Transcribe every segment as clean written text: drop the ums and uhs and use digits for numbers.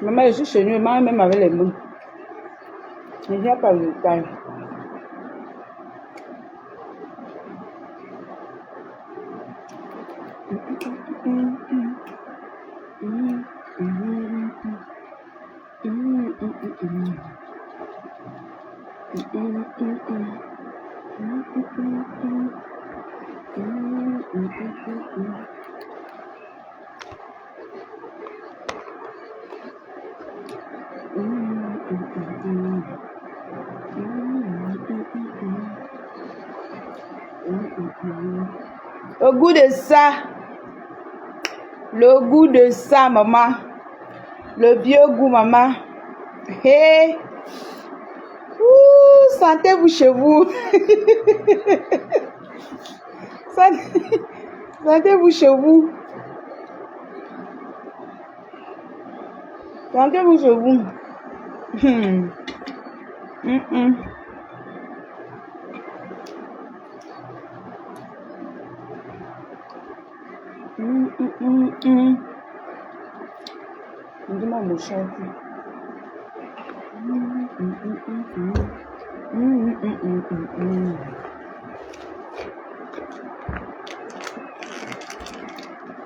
Maman, je suis chez nous, maman même avec les mains. Je n'ai pas le détail. Le goût de ça. Le goût de ça, maman. Le vieux goût, maman. Hey. Ouh, sentez-vous chez vous. Sentez-vous chez vous. Sentez-vous chez vous. Dis-moi mon chant.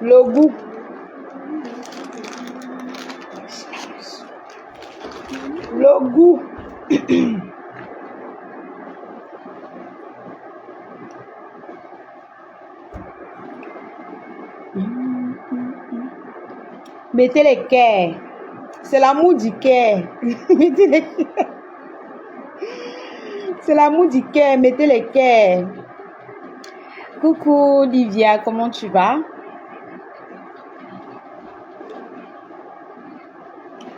Le goût. Le goût. Mettez les cœurs. C'est l'amour du cœur. Mettez les cœurs. C'est l'amour du cœur. Mettez les cœurs. Coucou Livia, comment tu vas?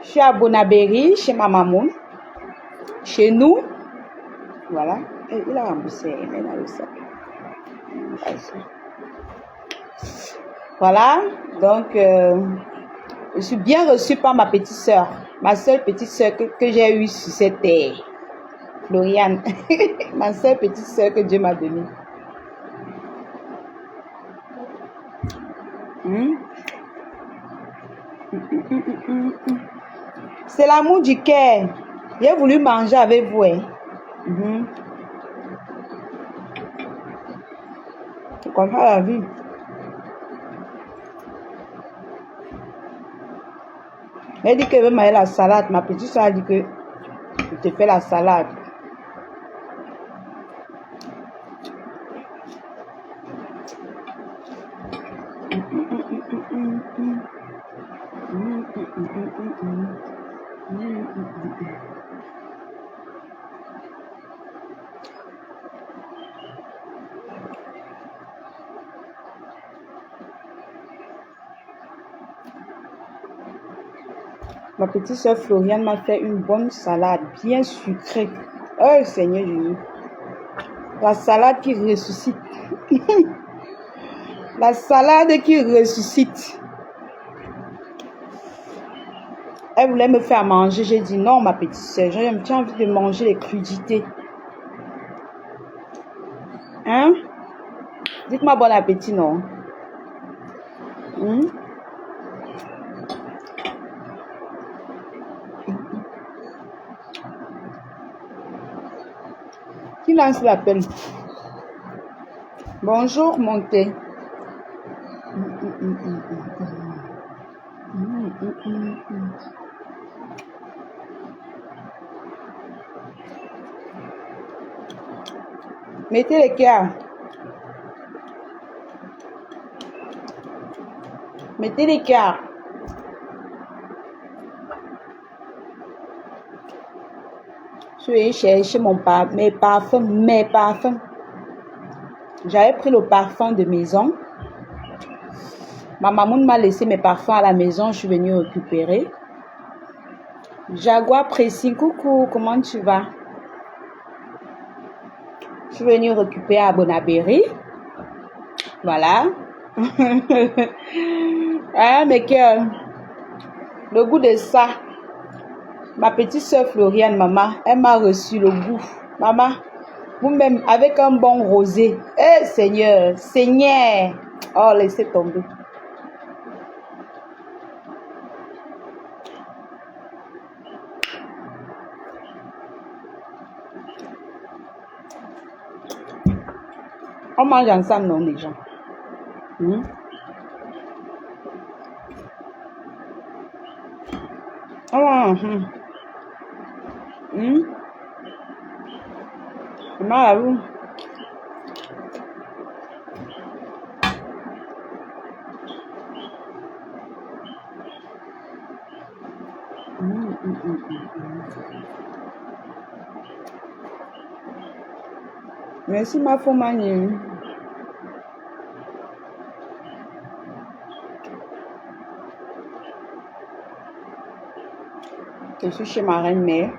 Je suis à Bonabéry, chez ma maman. Chez nous. Voilà. Et il a remboursé. Il a le sac. Voilà. Donc, je suis bien reçue par ma petite soeur. Ma seule petite soeur que j'ai eue sur cette terre. Floriane. Ma seule petite soeur que Dieu m'a donnée. C'est l'amour du cœur. J'ai voulu manger avec vous. C'est comme ça la vie. Elle dit qu'elle veut manger la salade. Ma petite soeur a dit que je te fais la salade. Ma petite soeur Floriane m'a fait une bonne salade bien sucrée. Oh Seigneur Jésus. La salade qui ressuscite. La salade qui ressuscite. Elle voulait me faire manger. J'ai dit non, ma petite soeur. J'ai envie de manger les crudités. Hein? Dites-moi bon appétit, non? Qui lance l'appel? Bonjour, montez. Mettez les cœurs. Mettez les cœurs. Je vais chercher mes parfums. J'avais pris le parfum de maison. Ma maman m'a laissé mes parfums à la maison. Je suis venue récupérer. Jaguar Pressing, coucou, comment tu vas? Je suis venue récupérer à Bonabéry. Voilà. Ah, mais que le goût de ça. Ma petite soeur Floriane, maman, elle m'a reçu le goût. Maman, vous-même, avec un bon rosé. Eh, Seigneur, Seigneur. Oh, laissez tomber. On mange ensemble, non, les gens. Merci, ma femme. Je suis chez ma reine-mère.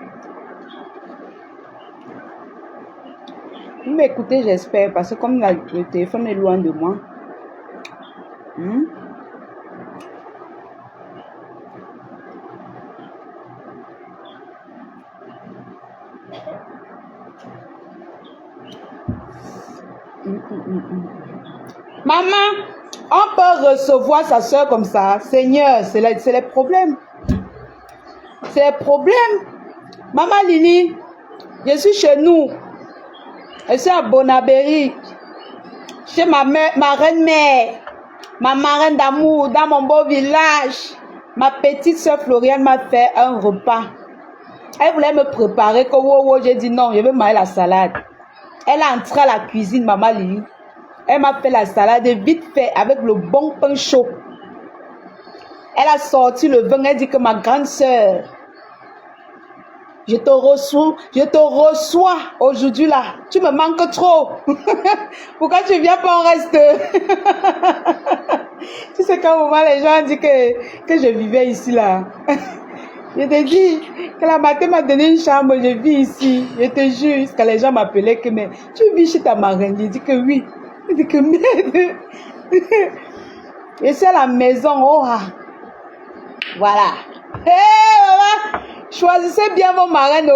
Vous m'écoutez, j'espère, parce que comme le téléphone est loin de moi. Maman, on peut recevoir sa soeur comme ça. Seigneur, c'est les problèmes. C'est les problèmes. Maman Lili, je suis chez nous. Je suis à Bonabéry. Chez ma reine-mère. Ma marraine d'amour, dans mon beau village. Ma petite soeur Floriane m'a fait un repas. Elle voulait me préparer. J'ai dit non, je veux manger la salade. Elle est entrée à la cuisine, maman Lili. Elle m'a fait la salade vite fait avec le bon pain chaud. Elle a sorti le vin. Elle dit que ma grande soeur, je te reçois aujourd'hui là. Tu me manques trop. Pourquoi tu viens pas, on reste? Tu sais qu'à un moment les gens disent que je vivais ici là. Je te dis que la matin m'a donné une chambre, je vis ici. Je te jure, jusqu'à les gens m'appelaient que mais tu vis chez ta marraine. Je dis que oui. Je dis que merde. Et c'est la maison. Oh, voilà. Hé, maman, choisissez bien vos marraines.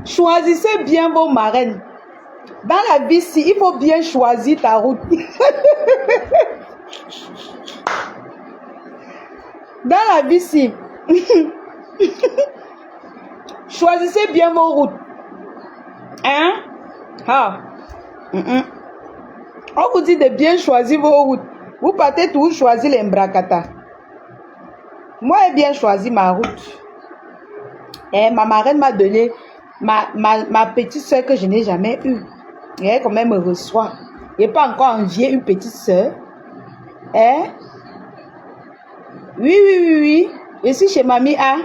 Choisissez bien vos marraines. Dans la vie, il faut bien choisir ta route. Dans la vie, choisissez bien vos routes. Hein? On vous dit de bien choisir vos routes. Vous partez toujours choisir les Mbrakata. Moi, j'ai bien choisi ma route. Et ma marraine m'a donné ma petite soeur que je n'ai jamais eue. Et elle, quand même, me reçoit. Je n'ai pas encore envié une petite soeur. Hein? Oui. Je suis chez Mamie A.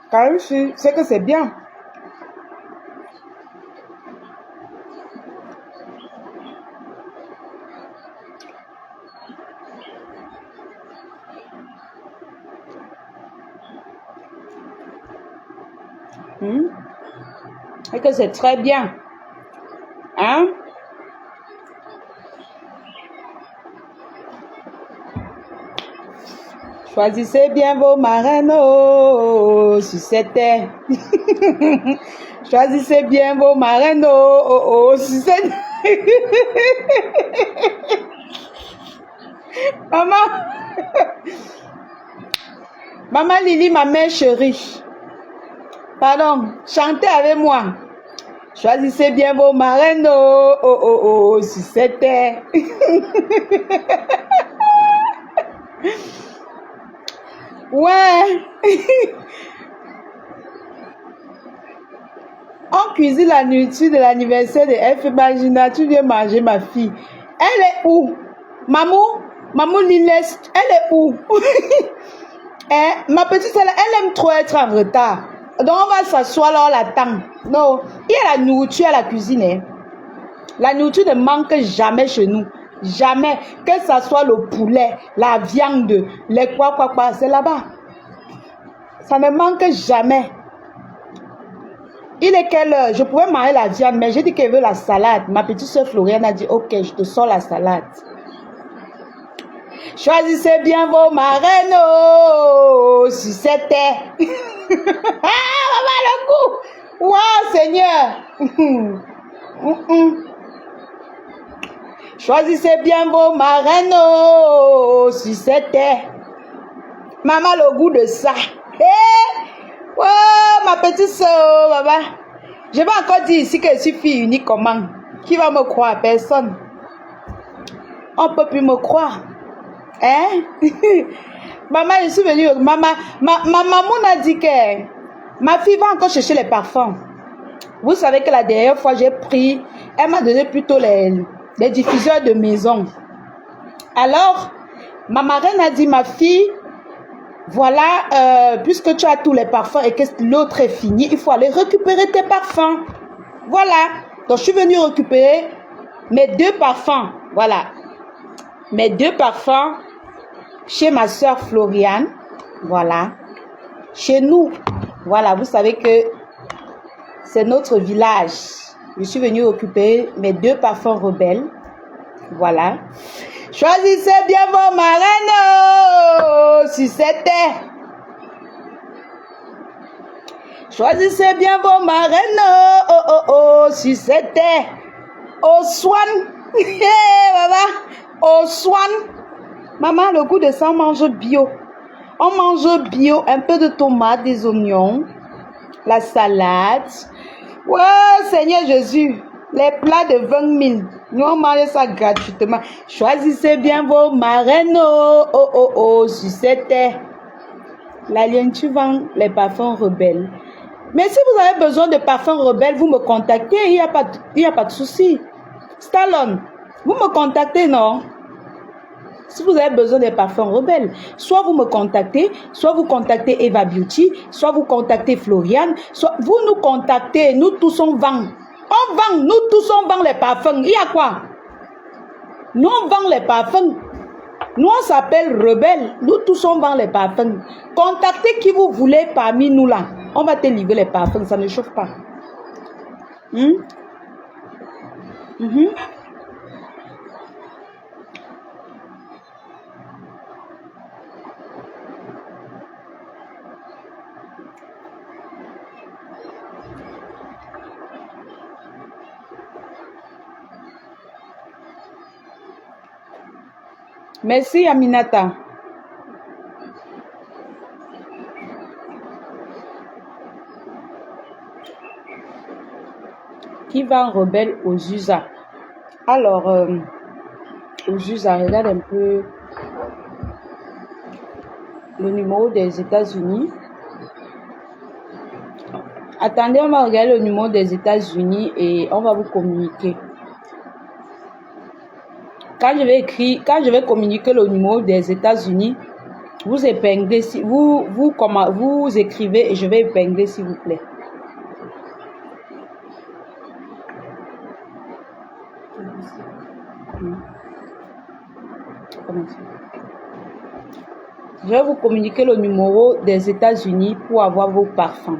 Car c'est que c'est bien. Et que c'est très bien. Hein? Choisissez bien vos marraines sur cette terre. Choisissez bien vos marraines sur cette Maman Lili, ma mère chérie. Pardon, chantez avec moi. Choisissez bien vos marraines sur cette terre. Ouais. On cuisine la nourriture de l'anniversaire de F. Magina, tu viens manger ma fille. Elle est où? Maman Lilès, elle est où? Ma petite soeur, elle aime trop être en retard. Donc, on va s'asseoir là, on l'attend. Non, il y a la nourriture à la cuisine. Hein. La nourriture ne manque jamais chez nous. Jamais. Que ce soit le poulet, la viande, les quoi, c'est là-bas. Ça ne manque jamais. Il est quelle heure? Je pouvais manger la viande, mais j'ai dit qu'elle veut la salade. Ma petite soeur Floriane a dit, ok, je te sors la salade. Choisissez bien vos marraines, oh, si c'était. Ah, maman, le coup. Waouh, Seigneur. Choisissez bien vos marraines, oh, si c'était. Maman, le goût de ça. Oh, ma petite soeur, maman. Je vais encore dire ici que je suis fille unique comment. Qui va me croire? Personne. On ne peut plus me croire. Hein? Maman, je suis venue. Ma maman a dit que ma fille va encore chercher les parfums. Vous savez que la dernière fois, j'ai pris, elle m'a donné plutôt les diffuseurs de maison. Alors, ma marraine a dit, ma fille, voilà, puisque tu as tous les parfums et que l'autre est fini, il faut aller récupérer tes parfums. Voilà. Donc, je suis venue récupérer mes 2 parfums. Voilà. Mes 2 parfums chez ma soeur Floriane. Voilà. Chez nous. Voilà, vous savez que c'est notre village. Je suis venue récupérer mes 2 parfums rebelles. Voilà. Choisissez bien vos marraines, oh, si c'était. Choisissez bien vos marraines, oh, oh, oh, si c'était. Au Swan. Maman. Au Swan. Maman, le goût de ça, on mange bio. On mange bio, un peu de tomate, des oignons, la salade. Ouais, Seigneur Jésus. Les plats de 20 000. Nous, on mange ça gratuitement. Choisissez bien vos marraines. Oh, oh, oh, oh, si c'était. L'alien, tu vends les parfums rebelles. Mais si vous avez besoin de parfums rebelles, vous me contactez. Il n'y a pas de souci. Stallone, vous me contactez, non? Si vous avez besoin de parfums rebelles, soit vous me contactez, soit vous contactez Eva Beauty, soit vous contactez Floriane, soit vous nous contactez. Nous tous on vend. On vend, nous tous on vend les parfums. Il y a quoi? Nous on vend les parfums. Nous on s'appelle rebelles. Nous tous on vend les parfums. Contactez qui vous voulez parmi nous là. On va te livrer les parfums, ça ne chauffe pas. Merci Aminata. Qui va en rebelle aux USA? Alors, aux USA, regarde un peu le numéro des États-Unis. Attendez, on va regarder le numéro des États-Unis et on va vous communiquer. Quand je vais communiquer le numéro des États-Unis, vous épinglez, vous écrivez et je vais épingler s'il vous plaît. Je vais vous communiquer le numéro des États-Unis pour avoir vos parfums.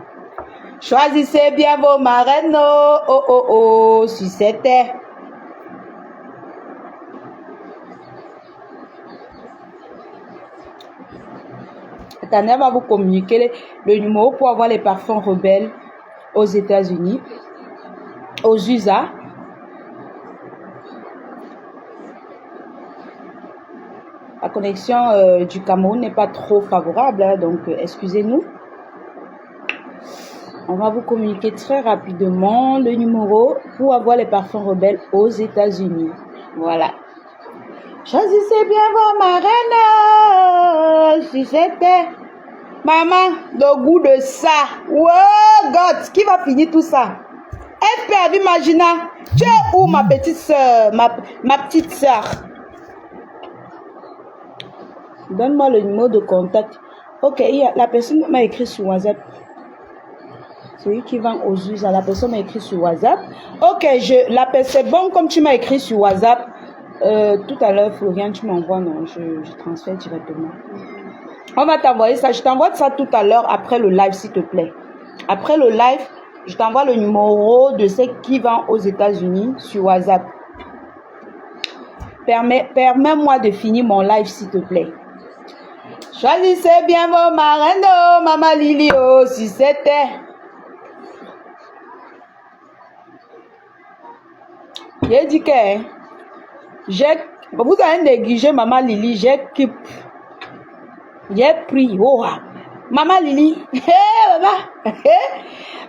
Choisissez bien vos marraines, oh, oh, oh, oh, si c'était. Attendez, on va vous communiquer le numéro pour avoir les parfums rebelles aux États-Unis, aux USA. La connexion du Cameroun n'est pas trop favorable, hein, donc excusez-nous. On va vous communiquer très rapidement le numéro pour avoir les parfums rebelles aux États-Unis. Voilà. Choisissez bien vos marraines, si c'était. Maman, le goût de ça. Oh God, qui va finir tout ça? FP Imagina, tu es où ma petite soeur, ma petite soeur? Donne-moi le numéro de contact. Ok, la personne m'a écrit sur WhatsApp. Celui qui vend aux us, la personne m'a écrit sur WhatsApp. Ok, c'est bon comme tu m'as écrit sur WhatsApp. Tout à l'heure, Florian, tu m'envoies, non, je transfère directement. On va t'envoyer ça. Je t'envoie ça tout à l'heure après le live, s'il te plaît. Après le live, je t'envoie le numéro de ceux qui vendent aux États-Unis sur WhatsApp. Permets-moi de finir mon live, s'il te plaît. Choisissez bien vos marraines, Maman Lily, oh, si c'était. J'ai dit que vous avez négligé Maman Lily, j'ai pris. Oh, Maman Lily,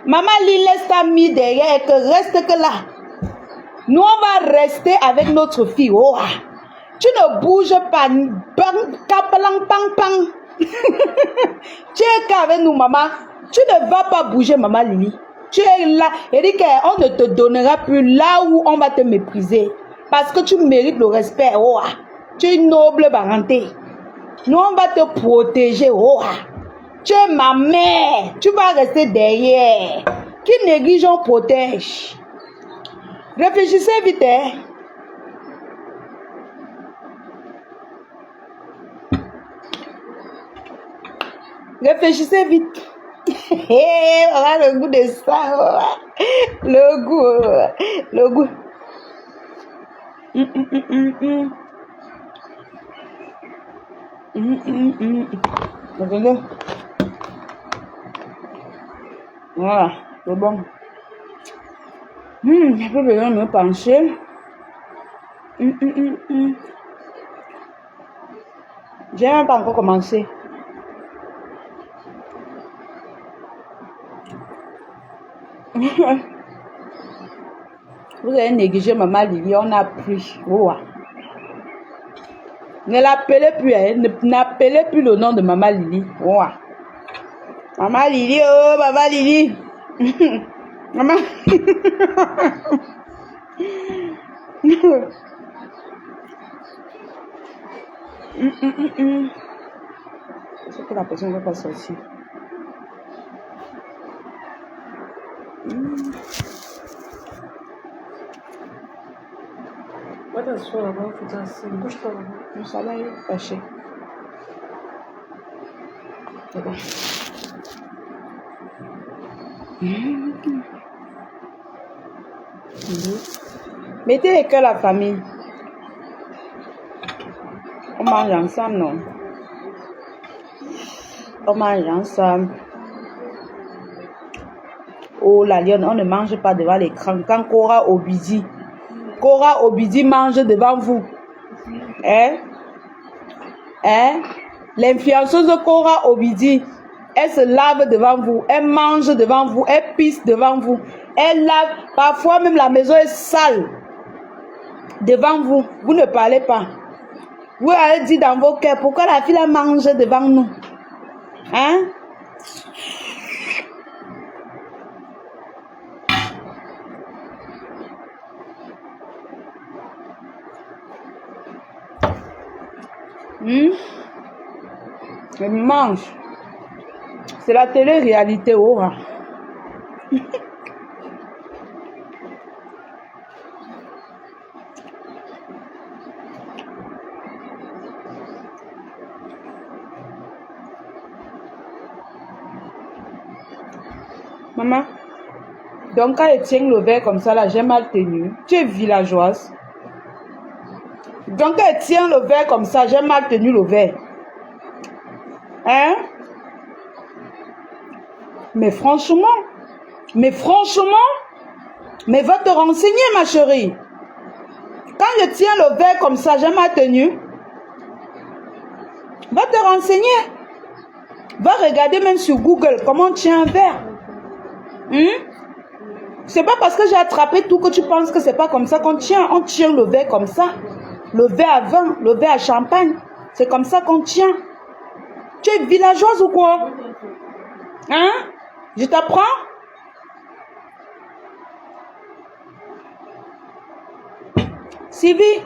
Maman Lily, laisse ta mis derrière, que reste que là. Nous, on va rester avec notre fille. Oh, tu ne bouges pas. Tu es qu'avec nous, maman. Tu ne vas pas bouger, Maman Lily. Tu es là. Et dit qu'on ne te donnera plus là où on va te mépriser. Parce que tu mérites le respect. Oh, tu es une noble parenté. Nous, on va te protéger. Oh, tu es ma mère. Tu vas rester derrière. Qui néglige, on protège. Réfléchissez vite, hein. Réfléchissez vite. Voilà le goût de ça. Le goût. Le goût. Regardez. Voilà, c'est bon. J'ai pas besoin de me pencher. J'ai même pas encore commencé. Vous avez négligé Maman Lily, on a pris. Oh. Ne l'appelez plus, hein. N'appelez plus le nom de Maman Lily. Oh. Maman Lily, oh, Maman Lily. Maman. C'est que la personne ne va pas sortir. Va t'asseoir là-bas, faut t'asseoir. Bouge-toi là-bas. Non, ça va, il est fâché. C'est bon. Mettez que la famille. On mange ensemble, non? On mange ensemble. Oh, la lionne, on ne mange pas devant l'écran. Quand Cora Obidi mange devant vous. Hein? L'influenceuse Cora Obidi, elle se lave devant vous. Elle mange devant vous. Elle pisse devant vous. Elle lave. Parfois même la maison est sale. Devant vous. Vous ne parlez pas. Vous allez dire dans vos cœurs, pourquoi la fille la mange devant nous? Hein? Elle mange. C'est la télé-réalité. Oh. Maman, donc quand elle tient le verre comme ça, là, j'ai mal tenu. Tu es villageoise. Donc quand elle tient le verre comme ça, j'ai mal tenu le verre. Hein? Mais franchement, mais va te renseigner, ma chérie. Quand je tiens le verre comme ça, j'ai mal tenu. Va te renseigner. Va regarder même sur Google comment on tient un verre. C'est pas parce que j'ai attrapé tout que tu penses que c'est pas comme ça qu'on tient. On tient le verre comme ça. Le verre à vin, le verre à champagne. C'est comme ça qu'on tient. Tu es villageoise ou quoi? Hein? Je t'apprends? Sylvie,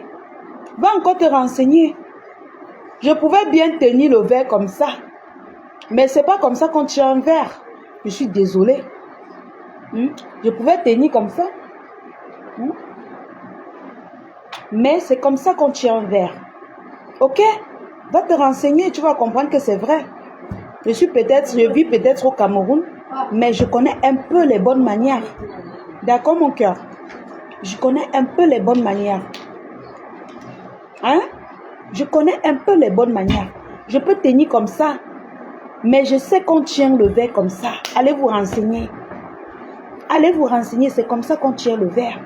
va encore te renseigner. Je pouvais bien tenir le verre comme ça. Mais c'est pas comme ça qu'on tient un verre. Je suis désolée. Je pouvais tenir comme ça. Mais c'est comme ça qu'on tient un verre. Ok? Va te renseigner, tu vas comprendre que c'est vrai. Je vis peut-être au Cameroun, mais je connais un peu les bonnes manières. D'accord, mon cœur? Je connais un peu les bonnes manières. Hein? Je connais un peu les bonnes manières. Je peux tenir comme ça, mais je sais qu'on tient le verre comme ça. Allez vous renseigner. Allez vous renseigner, c'est comme ça qu'on tient le verre.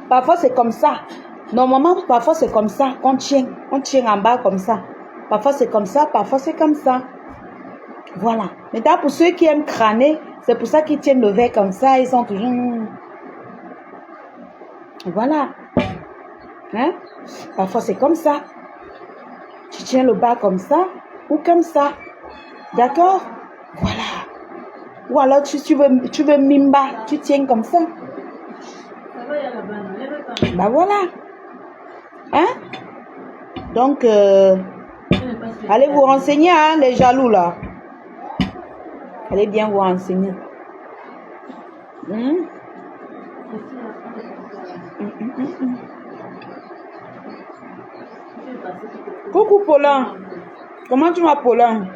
Parfois, c'est comme ça. Normalement, parfois, c'est comme ça qu'on tient. On tient en bas comme ça. Parfois, c'est comme ça. Parfois, c'est comme ça. Voilà. Maintenant, pour ceux qui aiment crâner, c'est pour ça qu'ils tiennent le verre comme ça. Ils sont toujours... Voilà. Hein? Parfois, c'est comme ça. Tu tiens le bas comme ça ou comme ça. D'accord? Voilà. Ou alors, tu veux mimba. Tu tiens comme ça. Bah voilà. Hein? Donc, allez vous renseigner, hein, les jaloux là. Allez bien vous renseigner. Coucou Paulin. Comment tu vas, Paulin?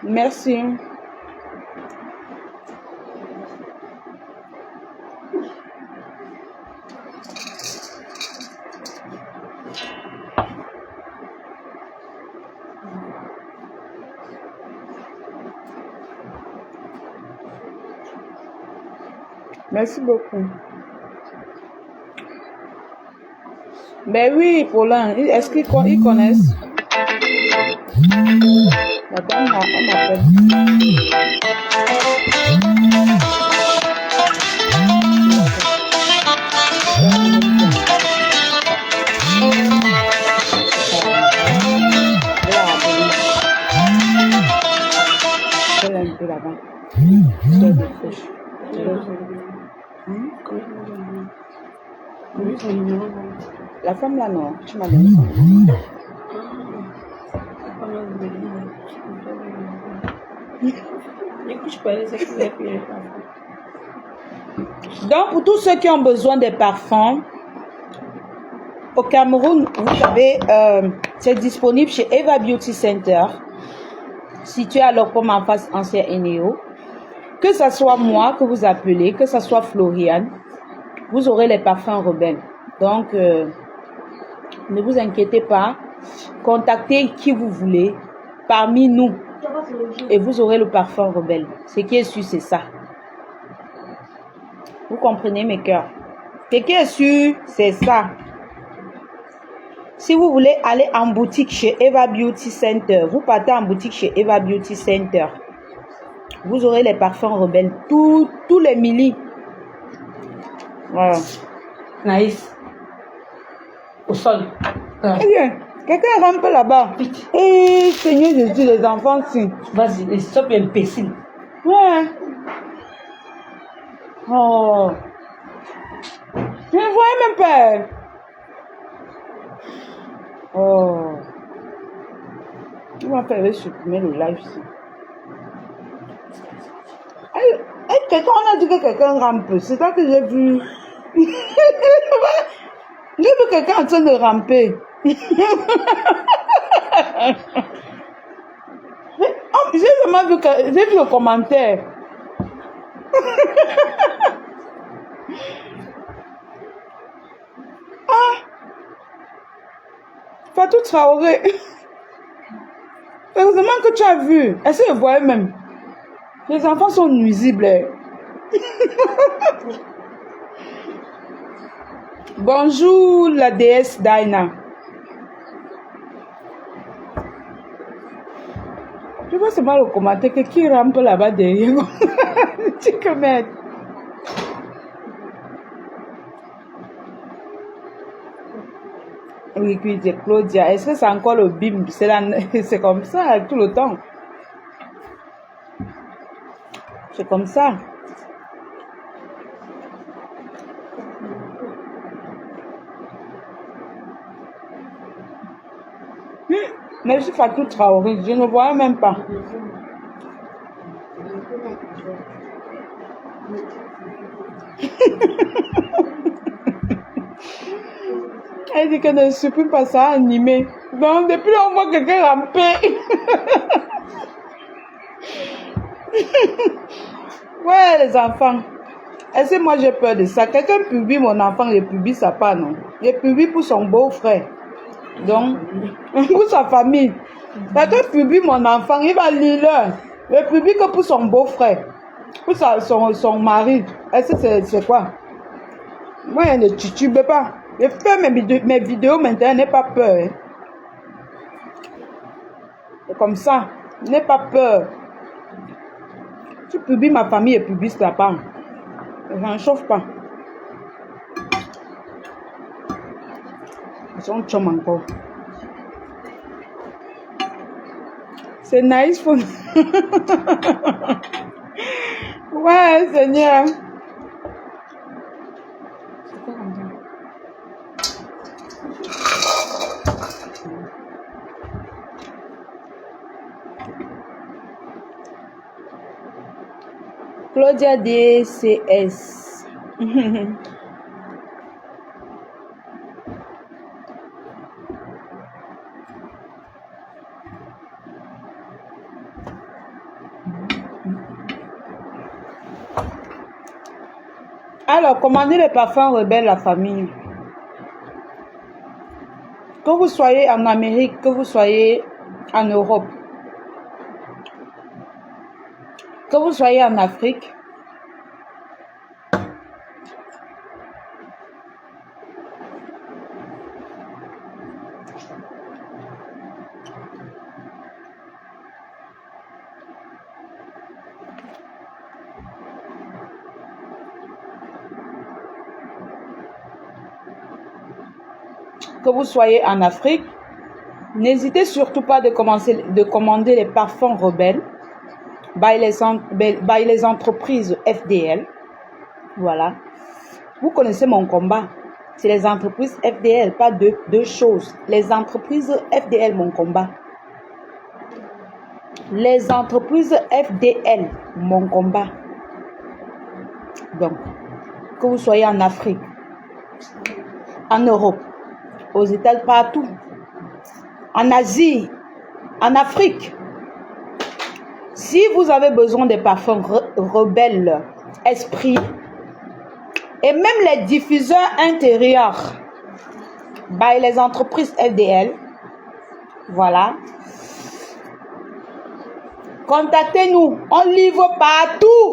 Merci. Merci beaucoup. Ben oui, Paulin, est-ce qu'ils connaissent? La dame, on m'appelle. Un peu là-bas. La femme là, non, tu m'as donné son nom. Donc, pour tous ceux qui ont besoin des parfums, au Cameroun, vous avez, c'est disponible chez Eva Beauty Center, situé à l'Opom en face ancien Eneo. Que ce soit moi que vous appelez, que ce soit Floriane, vous aurez les parfums rebelles. Donc, ne vous inquiétez pas. Contactez qui vous voulez parmi nous et vous aurez le parfum rebelle. Ce qui est sûr, c'est ça. Vous comprenez, mes cœurs? Ce qui est sûr, c'est ça. Si vous voulez aller en boutique chez Eva Beauty Center, vous partez en boutique chez Eva Beauty Center. Vous aurez les parfums rebelles, tous les millis. Voilà. Naïs. Au sol. Eh bien, quelqu'un rampe là-bas. Eh, Seigneur Jésus, les enfants, si. Vas-y, les stop imbéciles. Ouais. Oh. Je ne voyais même pas. Oh. On va faire supprimer le live ici. Quelqu'un, on a dit que quelqu'un rampe. C'est ça que j'ai vu. J'ai vu quelqu'un en train de ramper. Oh, j'ai vraiment vu, j'ai vu le commentaire. Ah, Fatou Traoré. Heureusement que tu as vu. Est-ce que je voyais même? Les enfants sont nuisibles. Bonjour la déesse Daina. Je vois seulement le commentaire que qui rampe là-bas derrière. Tu que merde. Oui, puis c'est Claudia. Est-ce que c'est encore le bim? C'est comme ça tout le temps. C'est comme ça. Merci Fatou Traoré, je ne vois même pas. Elle dit qu'elle ne supprime pas ça animé. Donc, depuis là, on voit quelqu'un ramper. Ouais, les enfants. Est-ce que moi j'ai peur de ça? Quelqu'un publie mon enfant, il publie ça pas, non? Il publie pour son beau-frère. Donc, pour sa famille. Quelqu'un publie mon enfant, il va lire là. Il publie que pour son beau-frère. Pour son mari. Est-ce que c'est quoi? Moi, je ne titube pas. Je fais mes vidéos maintenant, n'aie pas peur. Hein. C'est comme ça. N'aie pas peur. Tu publies ma famille et publie ça pas. Ça ne chauffe pas. Ils sont chum encore. C'est nice pour... Ouais, Seigneur. Claudia DCS. Alors, commandez les parfums rebelles la famille. Que vous soyez en Amérique, que vous soyez en Europe, que vous soyez en Afrique, que vous soyez en Afrique, n'hésitez surtout pas de commander les parfums rebelles by les entreprises FDL. Voilà. Vous connaissez mon combat. C'est les entreprises FDL, pas deux choses. Les entreprises FDL, mon combat. Les entreprises FDL, mon combat. Donc, que vous soyez en Afrique, en Europe, aux États-Unis, partout, en Asie, en Afrique. Si vous avez besoin des parfums rebelles, esprit, et même les diffuseurs intérieurs, by les entreprises FDL, voilà. Contactez-nous, on livre partout.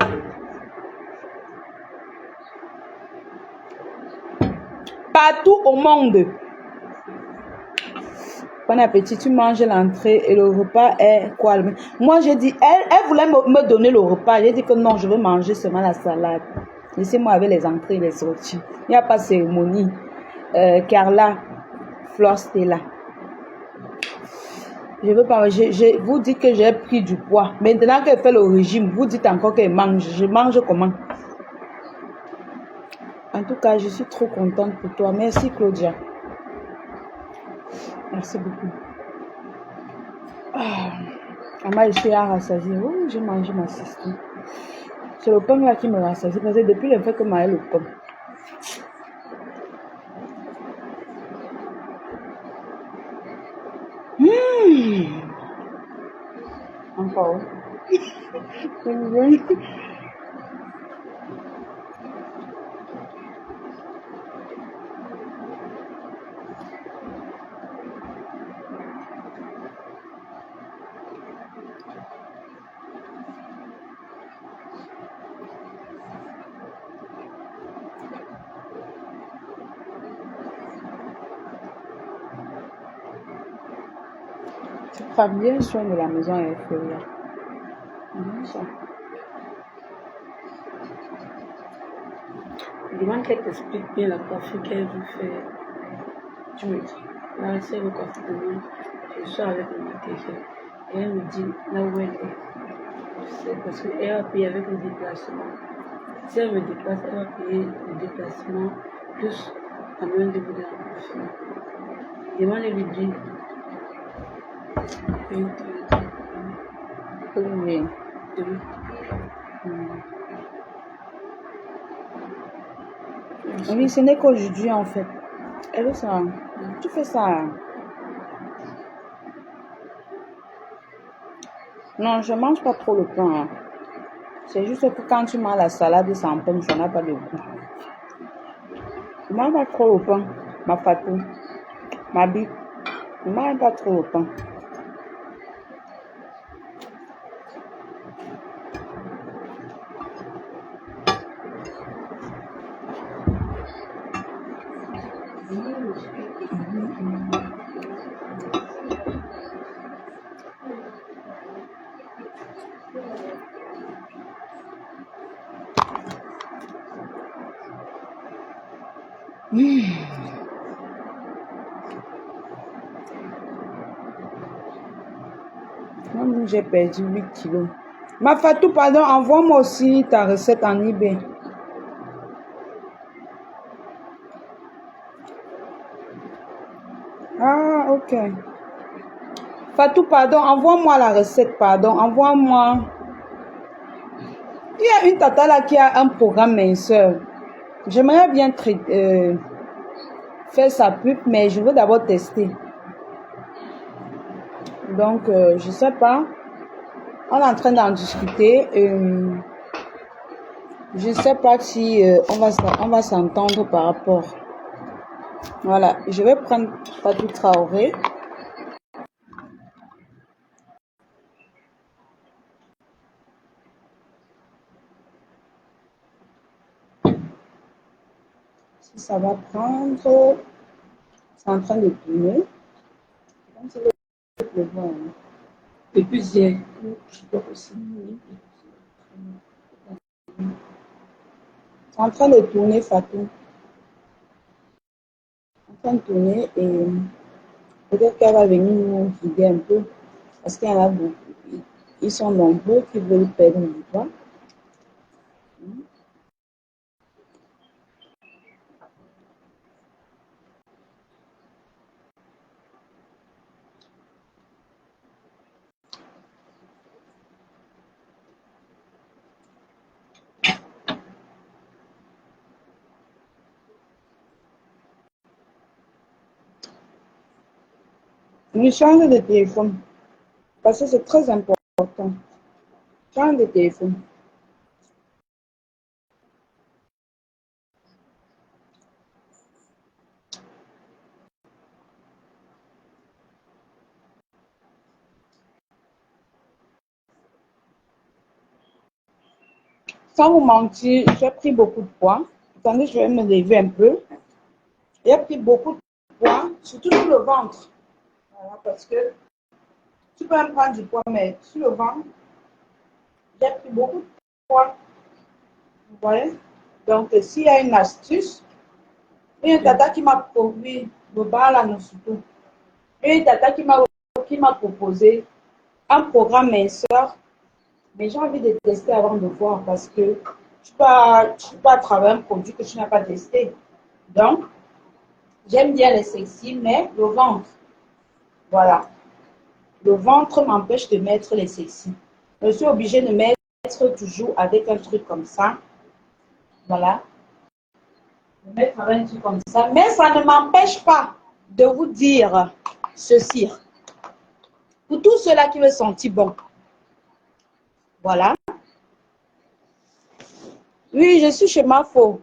Partout au monde. Bon appétit, tu manges l'entrée et le repas est quoi? Moi, j'ai dit, elle voulait me donner le repas. J'ai dit que non, je veux manger seulement la salade. Laissez-moi avec les entrées et les sorties. Il n'y a pas de cérémonie. Carla, Flor Stella. Je veux pas. Vous dites que j'ai pris du poids. Maintenant qu'elle fait le régime, vous dites encore qu'elle mange. Je mange comment? En tout cas, je suis trop contente pour toi. Merci, Claudia. Merci beaucoup. Moi, je suis à rassasier. Oh, j'ai mangé ma sister. C'est le pain là qui me rassasie. Parce que depuis le fait que m'a le pain. Encore. Tu prends bien soin de la maison et Fleuria. Ça. Je demande qu'elle t'explique bien la coiffure qu'elle veut faire. Tu me dis, là, c'est le coiffure demain. Je suis avec le maquillage. Et elle me dit là où elle est. C'est parce qu'elle va payer avec le déplacement. Si elle me déplace, elle va payer le déplacement plus la même début de la coiffure. Demande-lui dire. Oui. Demain. Oui, ce n'est qu'aujourd'hui en fait. Elle veut ça. Tu fais ça. Non, je mange pas trop le pain, hein. C'est juste que quand tu manges la salade sans pain, ça n'a pas de goût. Je mange pas trop le pain, ma fatou, ma bite. Je mange pas trop le pain. Moi, j'ai perdu 8 kilos. Ma fatou, pardon, envoie-moi aussi ta recette en eBay. Ah, ok. Fatou, pardon, envoie-moi la recette, pardon, envoie-moi. Il y a une tata là qui a un programme minceur. J'aimerais bien faire sa pub, mais je veux d'abord tester. Donc, je sais pas. On est en train d'en discuter. Je sais pas si on va s'entendre par rapport. Voilà, je vais prendre Fatou Traoré. Si ça va prendre, c'est en train de tourner. Comme c'est le pleuvoir, hein. Et puis, hier, je dois aussi. C'est en train de tourner, Fatou. En train de tourner et peut-être qu'elle va venir nous guider un peu. Parce qu'il y en a beaucoup. Ils sont nombreux qui veulent perdre du poids. Je change de téléphone. Parce que c'est très important. Change de téléphone. Sans vous mentir, j'ai pris beaucoup de poids. Attendez, je vais me lever un peu. J'ai pris beaucoup de poids, surtout sur le ventre. Voilà, parce que tu peux me prendre du poids, mais sur le ventre, j'ai pris beaucoup de poids. Vous voyez? Donc, s'il y a une astuce, il y a une tata qui m'a proposé, le bar là, non, surtout. Il y a une tata qui m'a proposé un programme minceur, mais j'ai envie de tester avant de voir parce que tu peux pas travailler un produit que tu n'as pas testé. Donc, j'aime bien les sexy, mais le ventre, voilà. Le ventre m'empêche de mettre les sexy. Je suis obligée de mettre toujours avec un truc comme ça. Voilà. De mettre avec un truc comme ça. Mais ça ne m'empêche pas de vous dire ceci. Pour tous ceux-là qui veulent sentir bon. Voilà. Oui, je suis chez Mafo.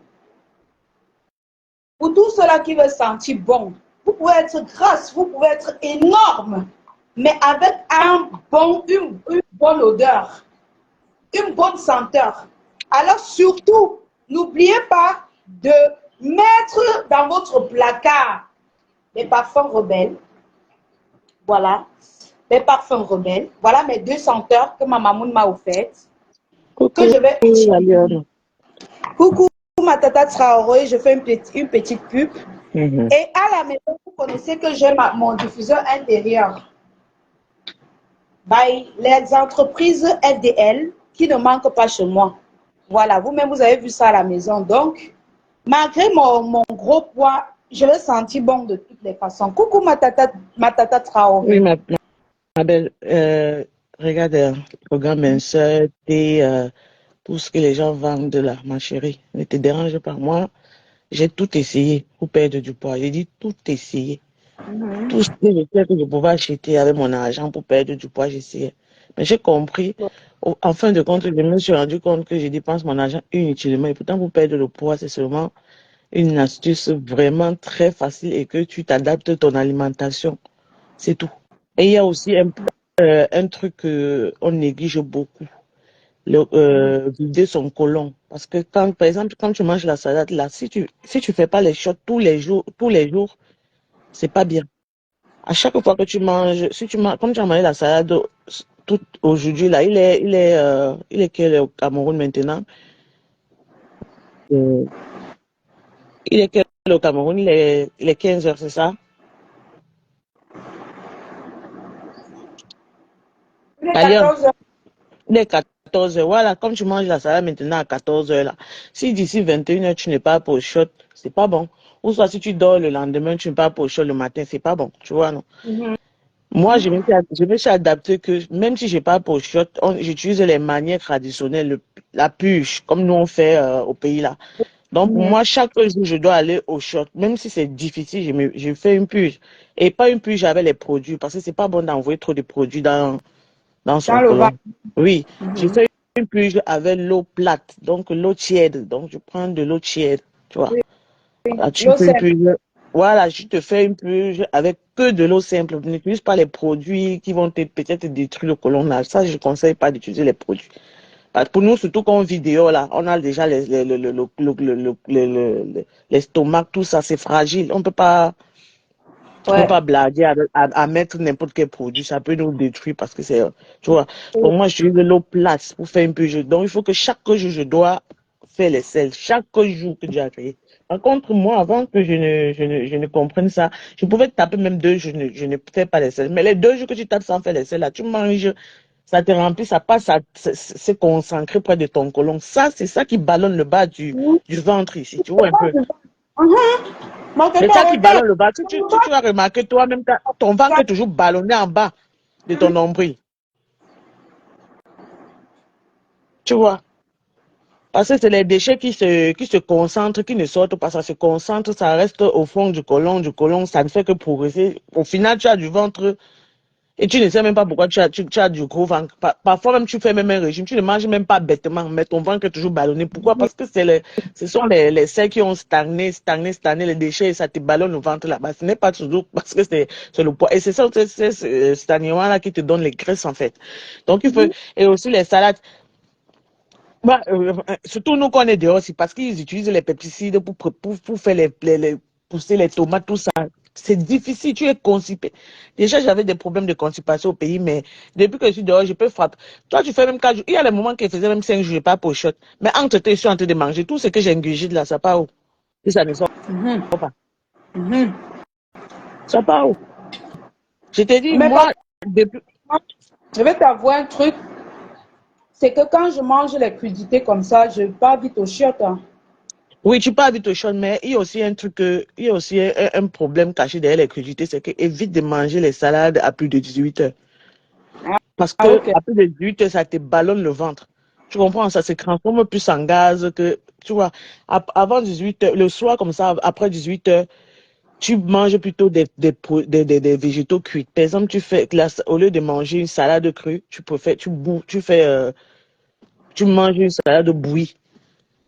Pour tous ceux-là qui veulent sentir bon, vous pouvez être grasse, vous pouvez être énorme, mais avec une bonne odeur, une bonne senteur. Alors surtout, n'oubliez pas de mettre dans votre placard les parfums rebelles. Voilà, les parfums rebelles. Voilà mes 2 senteurs que ma maman m'a offertes. Que je vais utiliser. Coucou, ma tata Traoré, je fais une petite pub. Et à la maison, vous connaissez que j'ai mon diffuseur intérieur. By les entreprises FDL qui ne manquent pas chez moi. Voilà, vous-même, vous avez vu ça à la maison. Donc, malgré mon gros poids, je le sentis bon de toutes les façons. Coucou ma tata Traoré. Oui, ma belle. regarde le programme Minceur et tout ce que les gens vendent là, ma chérie. Ne te dérange pas. Moi, j'ai tout essayé pour perdre du poids. J'ai dit tout essayé. Tout ce que je sais que je pouvais acheter avec mon argent pour perdre du poids, j'essayais. Mais j'ai compris, en fin de compte, je me suis rendu compte que je dépense mon argent inutilement. Et pourtant, pour perdre le poids, c'est seulement une astuce vraiment très facile et que tu t'adaptes ton alimentation. C'est tout. Et il y a aussi un truc qu'on néglige beaucoup, vider son côlon. Parce que quand, par exemple, quand tu manges la salade, là, si tu fais pas les choses tous les jours, c'est pas bien. À chaque fois que tu manges, si tu manges, comme tu as mangé la salade tout aujourd'hui, là, il est quel au Cameroun maintenant? Euh, Il est quel au Cameroun? Il est 15 heures, c'est ça? Il est Talia, 14 heures. il est 14 heures. Voilà, comme tu manges la salade maintenant à 14 heures, là. Si d'ici 21 heures, tu n'es pas pour shot, c'est pas bon. Ou soit si tu dors le lendemain, tu n'es pas pour shot le matin, c'est pas bon. Tu vois, non? Moi, je me suis adapté que même si j'ai pas pochette, j'utilise les manières traditionnelles, la purge, comme nous on fait au pays là. Donc, pour moi, chaque jour, je dois aller au shot. Même si c'est difficile, je fais une purge. Et pas une purge avec les produits, parce que c'est pas bon d'envoyer trop de produits dans Dans son le ventre. côlon. Oui, je fais une purge avec l'eau plate, donc l'eau tiède. Donc, je prends de l'eau tiède, tu vois. Voilà, tu L'eau fais une simple. purge. Voilà, je te fais une purge avec que de l'eau simple. N'utilise pas les produits qui vont peut-être détruire le côlon là. Ça, je ne conseille pas d'utiliser les produits. Parce que pour nous, surtout quand on vit dehors là, on a déjà l'estomac, tout ça, c'est fragile. On peut pas Ouais. blaguer à mettre n'importe quel produit. Ça peut nous détruire parce que c'est, tu vois. Pour moi, j'utilise de l'eau plate pour faire une purge. Donc, il faut que chaque jour, je dois faire les selles. Chaque jour que j'ai créé. Par contre, moi, avant que je ne comprenne ça, je pouvais taper même 2 jours, je ne fais pas les selles. Mais les 2 jours que tu tapes sans faire les selles, là, tu manges, ça te remplit, ça passe, c'est concentré près de ton côlon. Ça, c'est ça qui ballonne le bas du ventre ici. Tu vois un peu. Mon tonton, C'est ça qui regarde. ballonne le bas. Tu vas remarquer, toi-même, ton ventre est toujours ballonné en bas de ton nombril. Tu vois? Parce que c'est les déchets qui se concentrent, qui ne sortent pas. Ça se concentre, ça reste au fond du côlon. Du côlon, ça ne fait que progresser. Au final, tu as du ventre et tu ne sais même pas pourquoi tu as du gros ventre. Parfois même, tu fais même un régime. Tu ne manges même pas bêtement, mais ton ventre est toujours ballonné. Pourquoi? Parce que ce sont les selles qui ont stagné, les déchets, et ça te ballonne le ventre là-bas. Ce n'est pas toujours parce que c'est le poids. Et c'est ça, c'est ce stagnement-là qui te donne les graisses, en fait. Donc, et aussi les salades. Bah, surtout nous qu'on est dehors, c'est parce qu'ils utilisent les pesticides pour faire pousser les tomates, tout ça. C'est difficile, tu es constipé. Déjà, j'avais des problèmes de constipation au pays, mais depuis que je suis dehors, je peux frapper. Toi, tu fais même 4 jours. Il y a des moments qu'il faisait même 5 jours, je pas pochotte. Mais entre-temps, je suis en train de manger. Tout ce que j'ai ingurgité là, ça part où? Si ça ne sort pas. Ça part où? Je t'ai dit, Mais moi, par depuis. contre, je vais t'avouer un truc. C'est que quand je mange les crudités comme ça, je pars vite au chiottes, hein. Oui, tu parles vite au chaud, mais il y a aussi un truc, il y a aussi un problème caché derrière les crudités, c'est que évite de manger les salades à plus de 18 heures. Parce Ah, que ok. à plus de 18 heures, ça te ballonne le ventre. Tu comprends? Ça se transforme plus en gaz que, tu vois, avant 18 heures, le soir comme ça, après 18 heures, tu manges plutôt des végétaux cuits. Par exemple, au lieu de manger une salade crue, tu manges une salade bouillie.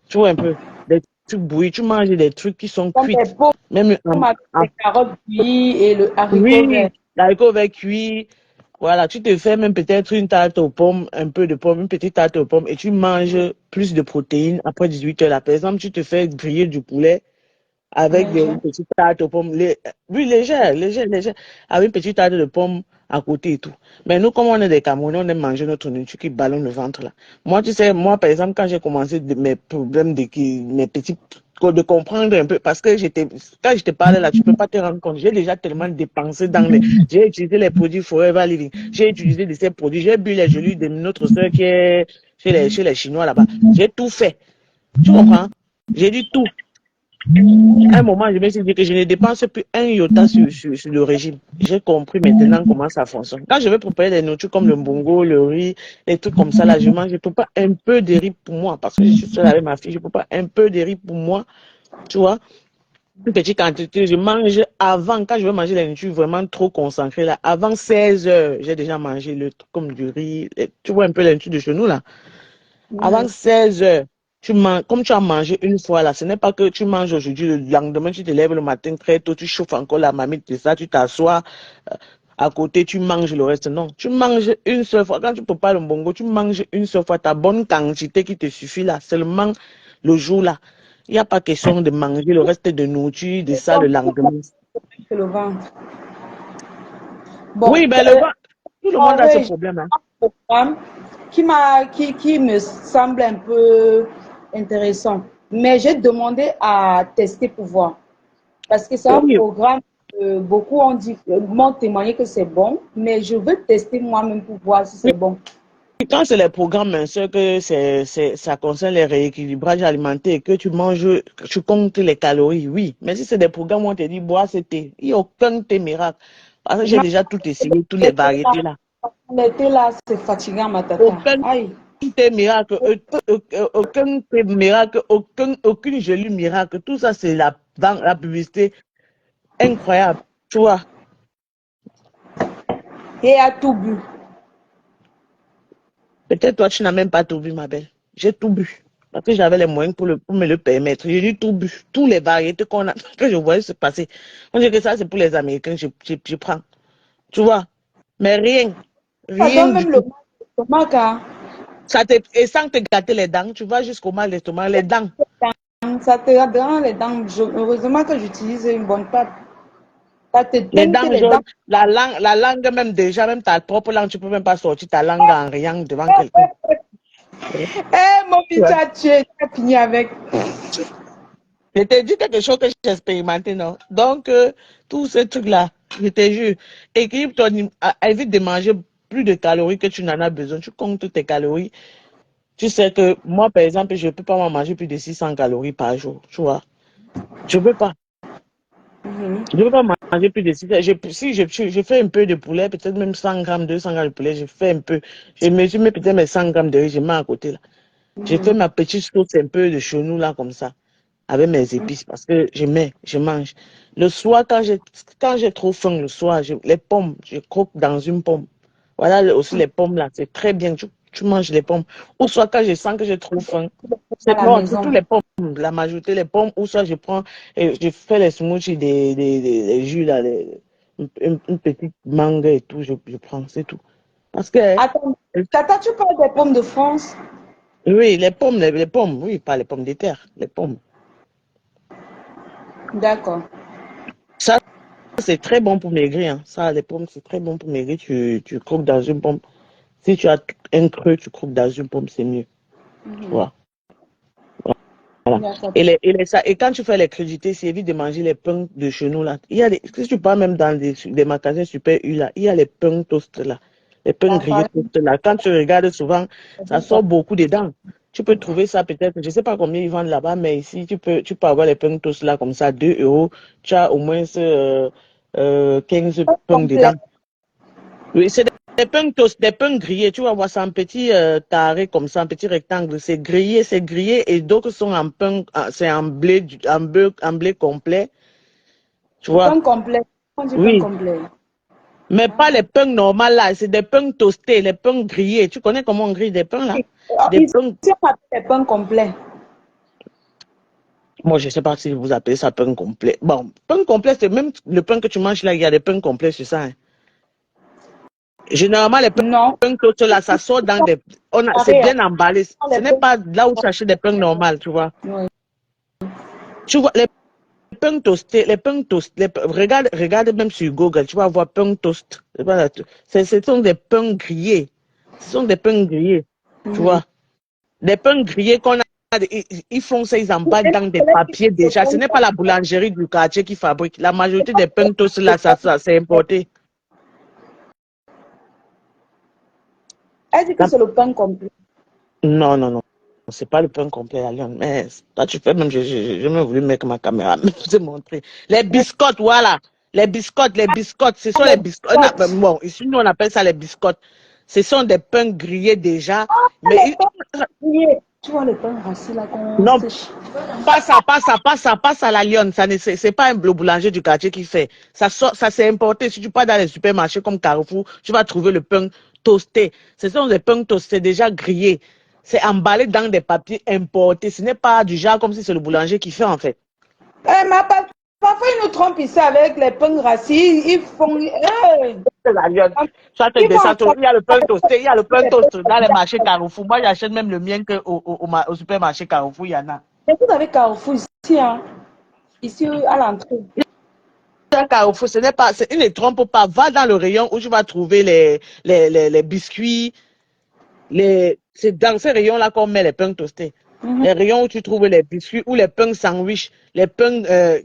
Tu vois un peu, des trucs bouillis, tu manges des trucs qui sont Comme cuits. des pommes Même avec les carottes cuites et le haricot vert. oui, l'haricot vert cuit. Voilà, tu te fais même peut-être une tarte aux pommes, un peu de pommes, une petite tarte aux pommes et tu manges plus de protéines après 18 heures là. Par exemple, tu te fais griller du poulet avec une Légère. petite tarte aux pommes, oui, légère, légère, légère, avec une petite tarte de pommes à côté et tout. Mais nous, comme on est des Camerounais, on aime manger notre nourriture qui ballonne le ventre là. Moi, tu sais, moi, par exemple, quand j'ai commencé mes problèmes mes petits, de comprendre un peu, parce que quand je te parlais là, tu peux pas te rendre compte, j'ai déjà tellement dépensé j'ai utilisé les produits Forever Living, j'ai utilisé de ces produits, j'ai bu les gelées de notre soeur qui est chez les Chinois là-bas. J'ai tout fait. Tu comprends? J'ai dit tout. À un moment, je me suis dit que je ne dépense plus un iota sur le régime. J'ai compris maintenant comment ça fonctionne. Quand je vais préparer des nourritures comme le mbongo, le riz, les trucs comme ça, là, je mange, je ne peux pas un peu de riz pour moi parce que je suis seule avec ma fille. Je ne peux pas un peu de riz pour moi, tu vois. Une petite quantité, je mange avant, quand je veux manger la nourriture vraiment trop concentrée, là, avant 16 heures, j'ai déjà mangé le truc comme du riz. Tu vois un peu la nourriture de chez nous, là. Avant 16 heures, tu manges, comme tu as mangé une fois là, ce n'est pas que tu manges aujourd'hui, le lendemain tu te lèves le matin très tôt, tu chauffes encore la marmite de ça, tu t'assois à côté, tu manges le reste. Non, tu manges une seule fois. Quand tu prépares le bongo, tu manges une seule fois ta bonne quantité qui te suffit là, seulement le jour là. Il n'y a pas question de manger le reste de nourriture, de ça le lendemain. C'est le ventre. Bon, Oui, ben le ventre, tout le monde a ce j'ai problème. Hein. un programme qui me semble un peu intéressant. Mais j'ai demandé à tester pour voir. Parce que c'est un Oui, programme que beaucoup m'ont témoigné que c'est bon, mais je veux tester moi-même pour voir si c'est bon. quand c'est les programmes minceurs que ça concerne les rééquilibrages alimentaires et que tu manges, tu comptes les calories, oui. Mais si c'est des programmes où on te dit bois ce thé, il n'y a aucun thé miracle. Parce que j'ai déjà tout essayé, toutes les variétés là. L'été là, c'est fatigant, ma tata. Aucun Aïe. thé miracle, aucun thé miracle, aucune gelée miracle. Tout ça, c'est la publicité incroyable. Tu vois, Et à tout bu. peut-être toi, tu n'as même pas tout vu, ma belle. J'ai tout bu. Parce que j'avais les moyens pour me le permettre. J'ai dû tout bu. Toutes les variétés qu'on a, que je voyais se passer. On dit que ça, c'est pour les Américains, je prends. Tu vois. Mais rien. Ça Rien donne du même le tout. mal d'estomac, hein. Et sans te gâter les dents, tu vas jusqu'au mal d'estomac, les dents. Ça te rend les dents. Heureusement que j'utilise une bonne pâte. Ça te Les teinte dents les dents. jaunes, la langue même déjà, même ta propre langue, tu peux même pas sortir ta langue en riant devant quelqu'un. Eh, mon fils, Ouais. tu as fini avec. Je t'ai dit quelque chose que j'ai expérimenté, non? Donc, tous ces trucs-là, je te jure, équilibre évite de manger plus de calories que tu n'en as besoin. Tu comptes tes calories. Tu sais que moi, par exemple, je ne peux pas m'en manger plus de 600 calories par jour, tu vois. Je ne peux pas. Je ne peux pas manger plus de 600. Si je fais un peu de poulet, peut-être même 100 grammes, 200 grammes de poulet, je fais un peu. Je mets peut-être mes 100 grammes de riz, je mets à côté là. Je fais ma petite sauce un peu de chenou là, comme ça, avec mes épices, parce que je mange. Le soir, quand j'ai trop faim, le soir, les pommes, je croque dans une pomme. Voilà aussi les pommes là, c'est très bien. Tu manges les pommes. Ou soit quand je sens que j'ai trop faim, À c'est la bon, surtout maison. les pommes, la majorité les pommes, ou soit je prends, et je fais les smoothies des jus là, une petite mangue et tout, je prends, c'est tout. Parce que, Attends, tata, tu parles des pommes de France? oui, les pommes, oui, pas les pommes de terre, les pommes. D'accord. Ça, c'est très bon pour maigrir. Hein. Ça, les pommes, c'est très bon pour maigrir. Tu croques dans une pomme. Si tu as un creux, tu croques dans une pomme, c'est mieux. Tu vois. Voilà. D'accord. Et quand tu fais les crudités, c'est évite de manger les pains de chez nous, là. Si tu pars même dans des magasins super U, là, il y a les pains toast, là. Les pains La grillés farine, toast, là. Quand tu regardes souvent, c'est ça bon. sort beaucoup dedans. Tu peux trouver ça peut-être, je ne sais pas combien ils vendent là-bas, mais ici, tu peux avoir les pains toast, là, comme ça, 2 euros. Tu as au moins 15 pains Complet. dedans. Oui, c'est des pains toast, des pains grillés. Tu vas voir ça en petit carré comme ça, en petit rectangle. C'est grillé et d'autres sont en pain, c'est en blé, en blé complet. Tu vois? Pain complet. On dit pain Oui. complet. Mais pas Ah. les pains normaux là, c'est des pains toastés, les pains grillés. Tu connais comment on grille des pains là? Des Ici, pains, on appelle les pains complets. moi je sais pas si vous appelez ça pain complet. Bon, pain complet, c'est même le pain que tu manges là, il y a des pains complets sur ça. Hein. Généralement, les Non. pains toast là, ça sort dans des. C'est Pareil, hein. bien emballé. Ce Les n'est pains. pas là où tu achètes des pains normaux, tu vois. Oui. Tu vois, les pains toastés, regarde même sur Google, tu vas voir pain toast. Voilà, ce sont des pains grillés. Ce sont des pains grillés, tu vois. Des pains grillés qu'on a, ils font ça, ils emballent dans des papiers déjà. Ce n'est pas la boulangerie du quartier qui fabrique. La majorité des pains toast là, ça c'est importé. Elle dit que La- c'est le pain complet. Non, non, non. c'est pas le pain complet, la lion. Mais toi, tu fais même, j'ai même voulu mettre ma caméra, mais je te montrer. Les biscottes, voilà. Les biscottes, ce sont les biscottes. Bon, ici, nous, on appelle ça les biscottes. Ce sont des pains grillés déjà. Mais Les pains grillés. Tu vois les pains rassis là qu'on non, sèche. pas ça, la lionne. C'est pas le boulanger du quartier qui fait. Ça c'est importé. Si tu pars dans les supermarchés comme Carrefour, tu vas trouver le pain toasté. Ce sont des pains toastés déjà grillés. C'est emballé dans des papiers importés. Ce n'est pas du genre comme si c'est le boulanger qui fait, en fait. Parfois, ils nous trompent ici avec les pains rassis. Ils font. C'est la lionne. Ça te Ils vont descend. Il y a le pain toasté. Il y a le pain les toast dans les marchés Carrefour. Moi, j'achète même le mien au supermarché Carrefour. Il y en a. Vous avez Carrefour ici, hein? Ici à l'entrée. Carrefour, ce n'est pas, il ne trompe pas. Va dans le rayon où tu vas trouver les biscuits. C'est dans ces rayons-là qu'on met les pains toastés. Les rayons où tu trouves les biscuits ou les pains sandwich. Les pains,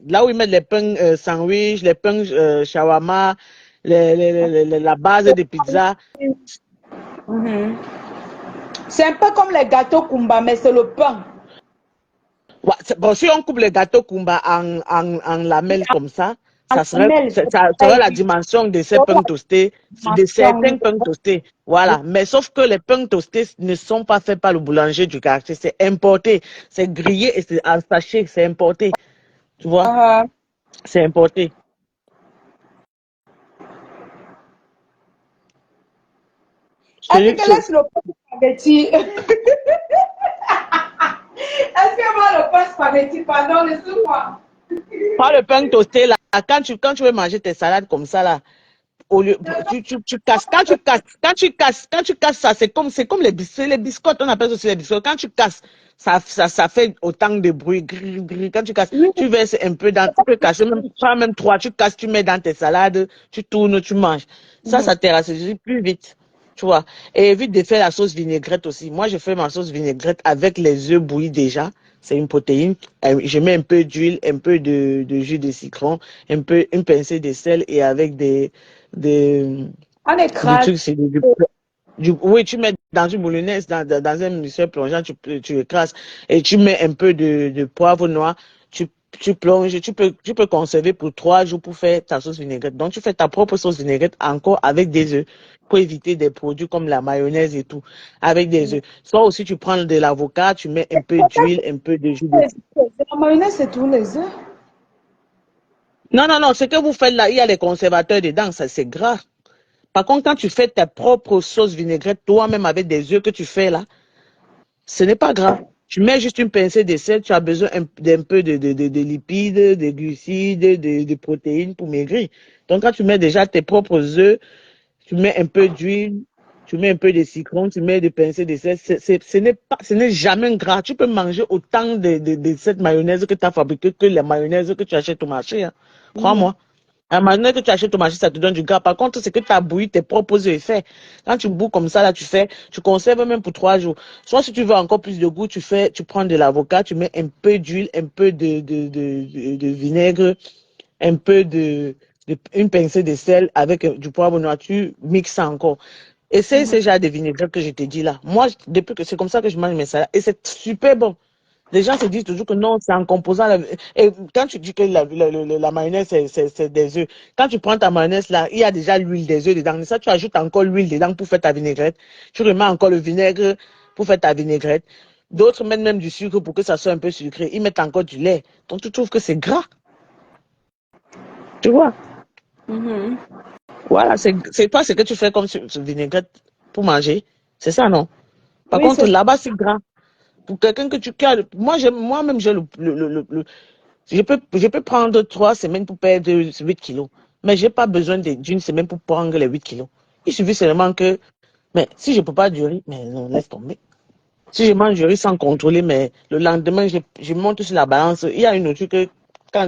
là où ils mettent les pains sandwich, les pains shawarma, la base des pizzas. C'est un peu comme les gâteaux Kumba, mais c'est le pain. Ouais, bon, si on coupe les gâteaux Kumba en lamelles comme ça serait la dimension de ces pains toastés, de certains pains toastés. Voilà. Mais sauf que les pains toastés ne sont pas faits par le boulanger du quartier. C'est importé. C'est grillé et c'est en sachet. C'est importé. Tu vois? C'est importé. Est-ce que laisse le pain spaghetti? Est-ce que moi le pain spaghetti, pardon, laisse-moi. Pas le pain toasté là. Quand tu veux manger tes salades comme ça là, au lieu, tu casses. Quand tu casses ça, c'est comme les biscottes, on appelle ça aussi les biscottes. Quand tu casses, ça fait autant de bruit. Quand tu casses, tu verses un peu dans, tu peux casser même 3, tu casses, tu mets dans tes salades, tu tournes, tu manges. Ça te rassaisir plus vite. Tu vois. Et évite de faire la sauce vinaigrette aussi. Moi, je fais ma sauce vinaigrette avec les œufs bouillis déjà. C'est une protéine. Je mets un peu d'huile, un peu de jus de citron, une pincée de sel et avec des écrase. trucs, oui, tu mets dans une boulonnaise, dans un mixeur plongeant, tu écrases et tu mets un peu de poivre noir. Tu plonges, tu peux conserver pour 3 jours pour faire ta sauce vinaigrette. Donc, tu fais ta propre sauce vinaigrette encore avec des œufs pour éviter des produits comme la mayonnaise et tout, avec des œufs. Soit aussi, tu prends de l'avocat, tu mets un peu d'huile, un peu de jus de... La mayonnaise, c'est tous les œufs. Non, ce que vous faites là, il y a les conservateurs dedans, ça c'est gras. Par contre, quand tu fais ta propre sauce vinaigrette, toi-même avec des œufs que tu fais là, ce n'est pas gras. Tu mets juste une pincée de sel, tu as besoin d'un peu de lipides, de glucides, de protéines pour maigrir. Donc, quand tu mets déjà tes propres œufs, tu mets un peu d'huile, tu mets un peu de citron, tu mets des pincées de sel, ce n'est jamais gras. Tu peux manger autant de cette mayonnaise que tu as fabriquée que la mayonnaise que tu achètes au marché. Hein. Crois-moi. La mayonnaise que tu achètes au marché, ça te donne du gras. Par contre, c'est que tu as bouilli tes propres œufs et fait. Quand tu bouilles comme ça, là, tu conserves même pour 3 jours. Soit si tu veux encore plus de goût, tu prends de l'avocat, tu mets un peu d'huile, un peu de vinaigre, un peu une pincée de sel avec du poivre noir, tu mixes ça encore. Essaye ce genre de vinaigre que je te dis là. Moi, depuis que c'est comme ça que je mange mes salades, et c'est super bon. Les gens se disent toujours que non, c'est en composant. Et quand tu dis que la mayonnaise, c'est des œufs, quand tu prends ta mayonnaise là, il y a déjà l'huile des œufs dedans. Et ça, tu ajoutes encore l'huile dedans pour faire ta vinaigrette. Tu remets encore le vinaigre pour faire ta vinaigrette. D'autres mettent même du sucre pour que ça soit un peu sucré. Ils mettent encore du lait. Donc, tu trouves que c'est gras. Tu vois? Voilà, c'est toi ce que tu fais comme vinaigrette pour manger. C'est ça, non? Par contre, là-bas, c'est gras. Pour quelqu'un que tu as, moi-même, j'ai je peux prendre 3 semaines pour perdre 8 kilos. Mais je n'ai pas besoin d'une semaine pour prendre les 8 kilos. Il suffit seulement que, mais si je ne peux pas du riz, mais non, laisse tomber. Si je mange du riz sans contrôler, mais le lendemain, je monte sur la balance. Il y a une autre que,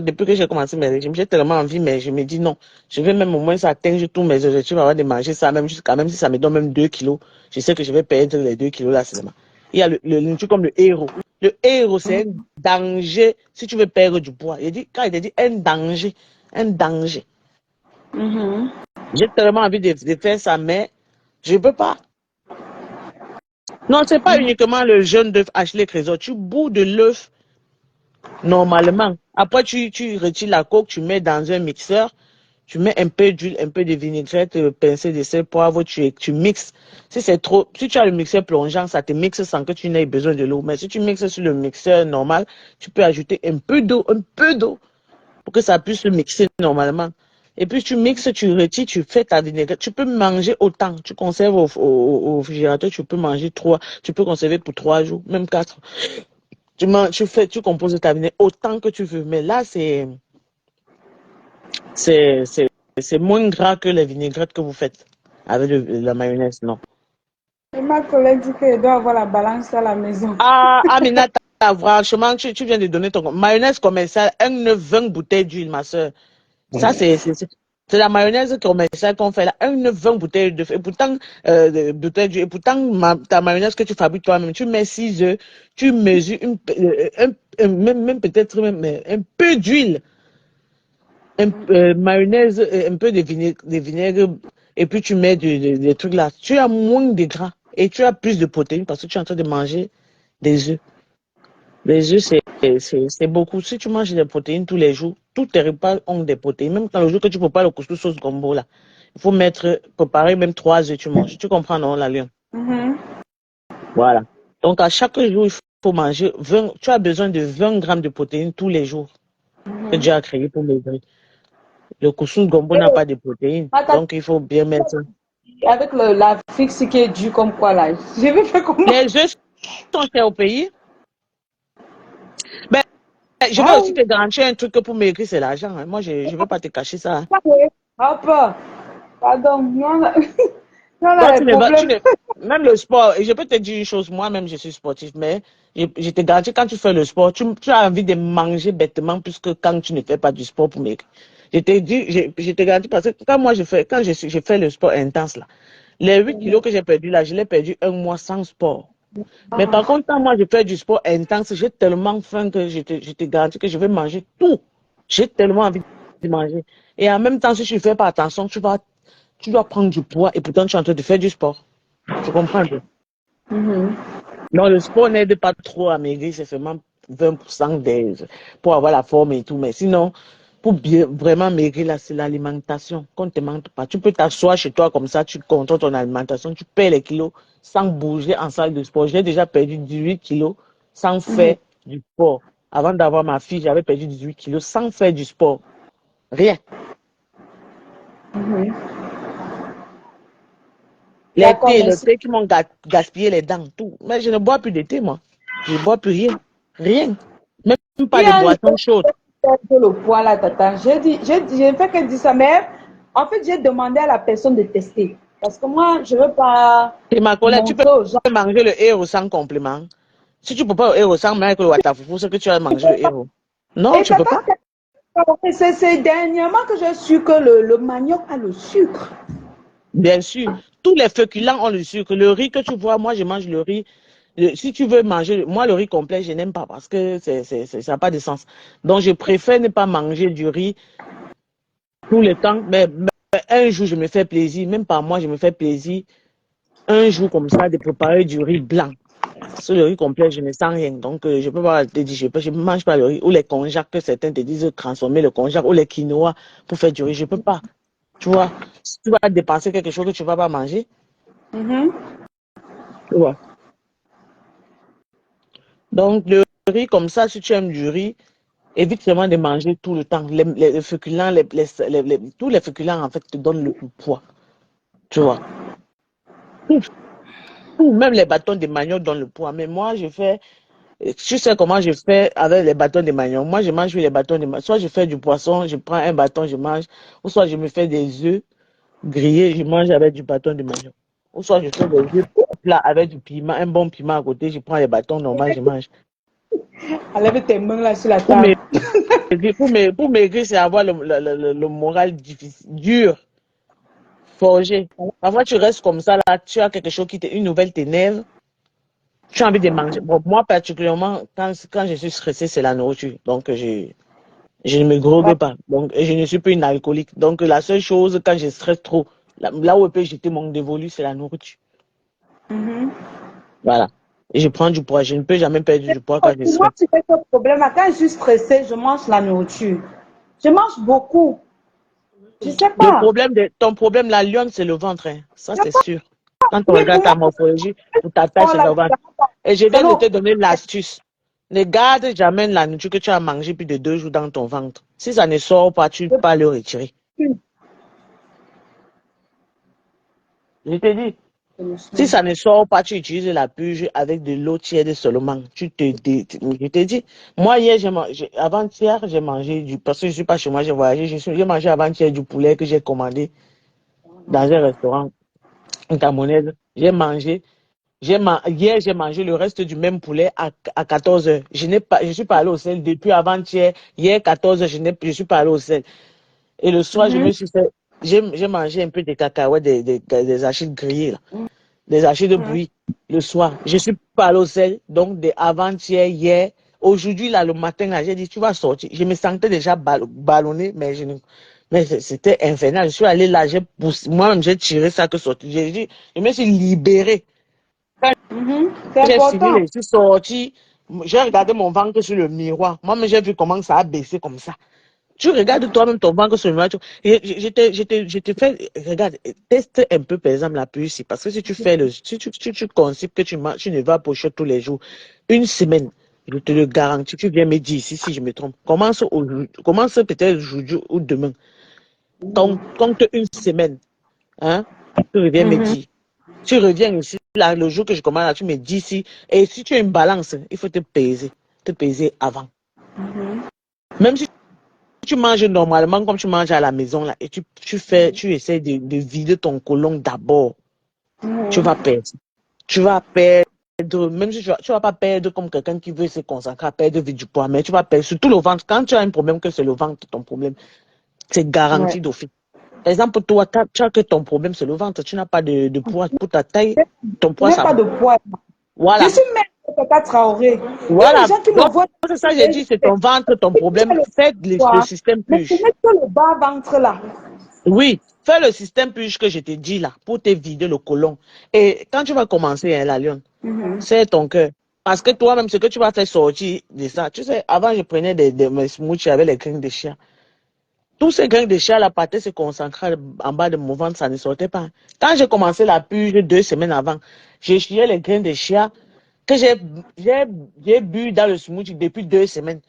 depuis que j'ai commencé mes régimes, j'ai tellement envie, mais je me dis non. Je vais même au moins atteindre tous mes objectifs avant de manger ça, même si ça me donne même 2 kilos. Je sais que je vais perdre les 2 kilos là seulement. Il y a le truc comme le héros. Le héros, c'est un danger si tu veux perdre du poids. Quand il dit un danger, un danger. J'ai tellement envie de faire ça, mais je ne peux pas. Non, c'est pas uniquement le jaune d'œuf haché les trésors. Tu bous de l'œuf normalement. Après, tu retires la coque, tu mets dans un mixeur, tu mets un peu d'huile, un peu de vinaigrette, pincée de sel, poivre, tu mixes. Si tu as le mixeur plongeant, ça te mixe sans que tu n'aies besoin de l'eau. Mais si tu mixes sur le mixeur normal, tu peux ajouter un peu d'eau, pour que ça puisse se mixer normalement. Et puis tu mixes, tu retires, tu fais ta vinaigrette. Tu peux manger autant. Tu conserves au réfrigérateur, tu peux manger 3, tu peux conserver pour 3 jours, même 4. Tu composes ta vinaigrette autant que tu veux. Mais là, c'est moins gras que les vinaigrettes que vous faites avec la mayonnaise, non. Et ma collègue dit qu'elle doit avoir la balance à la maison. Ah, Aminata, franchement, tu viens de donner ton mayonnaise commerciale, 20 bouteilles d'huile, ma soeur. Ça, c'est la mayonnaise commerciale qu'on fait là, 20 bouteilles d'huile. Et pourtant, ta mayonnaise que tu fabriques toi-même, tu mets 6 œufs, tu mesures même peut-être même un peu d'huile. Mayonnaise, un peu de vinaigre, et puis tu mets des trucs là. Tu as moins de gras et tu as plus de protéines parce que tu es en train de manger des œufs. Les œufs, c'est beaucoup. Si tu manges des protéines tous les jours, tous tes repas ont des protéines. Même quand le jour que tu prépares le couscous sauce gombo là, il faut préparer même 3 œufs, tu manges. Tu comprends, non, la lion? Voilà. Donc à chaque jour, il faut manger 20, tu as besoin de 20 grammes de protéines tous les jours que Dieu a créé pour maigrir. Le couscous gombo n'a pas de protéines, donc il faut bien mettre. Avec la fixe qui est due comme quoi là, je vais faire comment? Les œufs sont chers au pays. Ben, je vais aussi te garantir un truc que pour maigrir, c'est l'argent. Hein. Moi, je ne vais pas te cacher ça. Hein. Pardon, non, même le sport, et je peux te dire une chose, moi-même, je suis sportif, mais je te garantis, quand tu fais le sport, tu as envie de manger bêtement plus que quand tu ne fais pas du sport pour maigrir. Je te garantis parce que quand je fais le sport intense, là, les 8 kilos que j'ai perdu là, je l'ai perdu un mois sans sport. Mais par contre, quand moi je fais du sport intense, j'ai tellement faim que je te garantis que je vais manger tout. J'ai tellement envie de manger. Et en même temps, si tu ne fais pas attention, tu dois prendre du poids et pourtant tu es en train de faire du sport. Tu comprends un peu? Non, le sport n'aide pas trop à maigrir, c'est seulement 20% pour avoir la forme et tout. Mais sinon, pour vraiment maigrir, là, c'est l'alimentation. Qu'on ne te mente pas. Tu peux t'asseoir chez toi comme ça, tu contrôles ton alimentation, tu perds les kilos sans bouger en salle de sport. J'ai déjà perdu 18 kilos sans faire du sport. Avant d'avoir ma fille, j'avais perdu 18 kilos sans faire du sport. Rien. Les thés qui m'ont gaspillé les dents, tout. Mais je ne bois plus de thé, moi. Je ne bois plus rien. Rien. Même pas de boissons chaudes. Le poids là, tata. J'ai fait qu'elle dit ça, mais en fait, j'ai demandé à la personne de tester. Parce que moi, je ne veux pas. Et ma collègue, tu peux manger le héros sans complément. Si tu ne peux pas le héros sans manger le watafoufou, c'est que tu vas manger le héros. Non, tu ne peux pas. C'est dernièrement que j'ai su que le manioc a le sucre. Bien sûr. Tous les féculents ont le sucre. Le riz que tu vois, moi, je mange le riz. Si tu veux manger, moi, le riz complet, je n'aime pas parce que ça n'a pas de sens. Donc, je préfère ne pas manger du riz tout le temps. Mais un jour, je me fais plaisir. Même par moi, je me fais plaisir. Un jour comme ça, de préparer du riz blanc. Sur le riz complet, je ne sens rien. Donc, je ne peux pas te dire, je ne mange pas le riz. Ou les konjac que certains te disent, transformer le konjac. Ou les quinoa pour faire du riz. Je ne peux pas. Tu vois, si tu vas dépenser quelque chose que tu ne vas pas manger. Tu vois. Donc, le riz, comme ça, si tu aimes du riz, évite vraiment de manger tout le temps. Les féculents, tous les féculents, en fait, te donnent le poids. Tu vois. Même les bâtons de manioc donnent le poids. Mais moi, tu sais comment je fais avec les bâtons de manioc. Moi, je mange les bâtons de manioc. Soit je fais du poisson, je prends un bâton, je mange. Ou soit je me fais des œufs grillés, je mange avec du bâton de manioc. Ou soit je fais des œufs plats avec du piment, un bon piment à côté, je prends les bâtons normaux, je mange. Enlève tes mains là sur la table. Pour maigrir, c'est avoir le moral difficile, dur, forgé. Parfois, tu restes comme ça, là, tu as quelque chose une nouvelle t'énerve, tu as envie de manger. Bon, moi, particulièrement, quand je suis stressée, c'est la nourriture. Donc, je ne me drogue pas. Donc, je ne suis pas une alcoolique. Donc, la seule chose, quand je stresse trop, là où je peux jeter mon dévolu, c'est la nourriture. Voilà. Et je prends du poids. Je ne peux jamais perdre du poids quand je Moi, stresse. c'est ce problème. Quand je suis stressée, je mange la nourriture. Je mange beaucoup. Je sais pas. Ton problème, la lionne, c'est le ventre. Hein. Ça, Je sais c'est pas. sûr. Quand on Oui, regarde pour ta moi, morphologie, pour ta taille, on c'est l'a le dit, ventre. Et je c'est viens de te non. donner l'astuce. Ne garde jamais la nourriture que tu as mangée plus de 2 jours dans ton ventre. Si ça ne sort pas, tu ne peux pas le retirer. Je te dis, si ça ne sort pas, tu utilises la purge avec de l'eau tiède seulement. Je te dis, moi hier, avant-hier, j'ai mangé parce que je ne suis pas chez moi, j'ai voyagé, j'ai mangé avant-hier du poulet que j'ai commandé dans un restaurant camerounaise. Hier, j'ai mangé le reste du même poulet à 14 heures. Je suis pas allé au sel depuis avant-hier. Hier, 14 heures, je suis pas allé au sel. Et le soir, j'ai mangé un peu de cacahuètes, des arachides grillés, là, des arachides de bouillie. Le soir, je suis pas allé au sel. Donc, avant-hier, hier, aujourd'hui, là, le matin, là, j'ai dit, tu vas sortir. Je me sentais déjà ballonné, mais c'était infernal. Je suis allé là, moi-même, j'ai tiré ça que sorti. J'ai dit, je me suis libéré. C'est J'ai fini, important. je suis sorti. J'ai regardé mon ventre sur le miroir. Moi-même, j'ai vu comment ça a baissé comme ça. Tu regardes toi-même ton ventre sur le miroir. Je te fais, regarde, teste un peu, par exemple, la pulsie. Parce que si tu fais si tu considères que tu ne vas pas au shot tous les jours, une semaine, je te le garantis, tu viens me dire si je me trompe. Commence peut-être aujourd'hui ou demain. Compte une semaine, hein, tu reviens me dire. Tu reviens ici, là, le jour que je commande, là, tu me dis si. Et si tu as une balance, il faut te peser avant. Même si tu manges normalement comme tu manges à la maison, là, et tu essaies de vider ton côlon d'abord, tu vas perdre. Tu vas perdre, même si tu vas pas perdre comme quelqu'un qui veut se consacrer à perdre du poids, mais tu vas perdre surtout le ventre. Quand tu as un problème, que c'est le ventre ton problème, c'est Ouais. garanti d'office. Par exemple, toi, tu as que ton problème, c'est le ventre. Tu n'as pas de poids pour ta taille. Ton Je poids, n'ai ça pas va. de poids. Je Voilà. suis même Tata Traoré. Il y a des Voilà. gens qui me Donc, voient. c'est ça, j'ai dit, c'est ton ventre, ton problème. Le Fais le poids, système mais ce push. n'est que le bas ventre là. Oui, fais le système push que je te dis là, pour te vider le côlon. Et quand tu vas commencer, hein, la lionne, c'est ton cœur. Parce que toi-même, ce que tu vas faire sortir de ça, tu sais, avant, je prenais mes smoothies avec les graines de chia. Tous ces grains de chia, la pâté se concentrait en bas de mon ventre, ça ne sortait pas. Quand j'ai commencé la purge 2 semaines avant, j'ai chié les grains de chia que j'ai bu dans le smoothie depuis 2 semaines.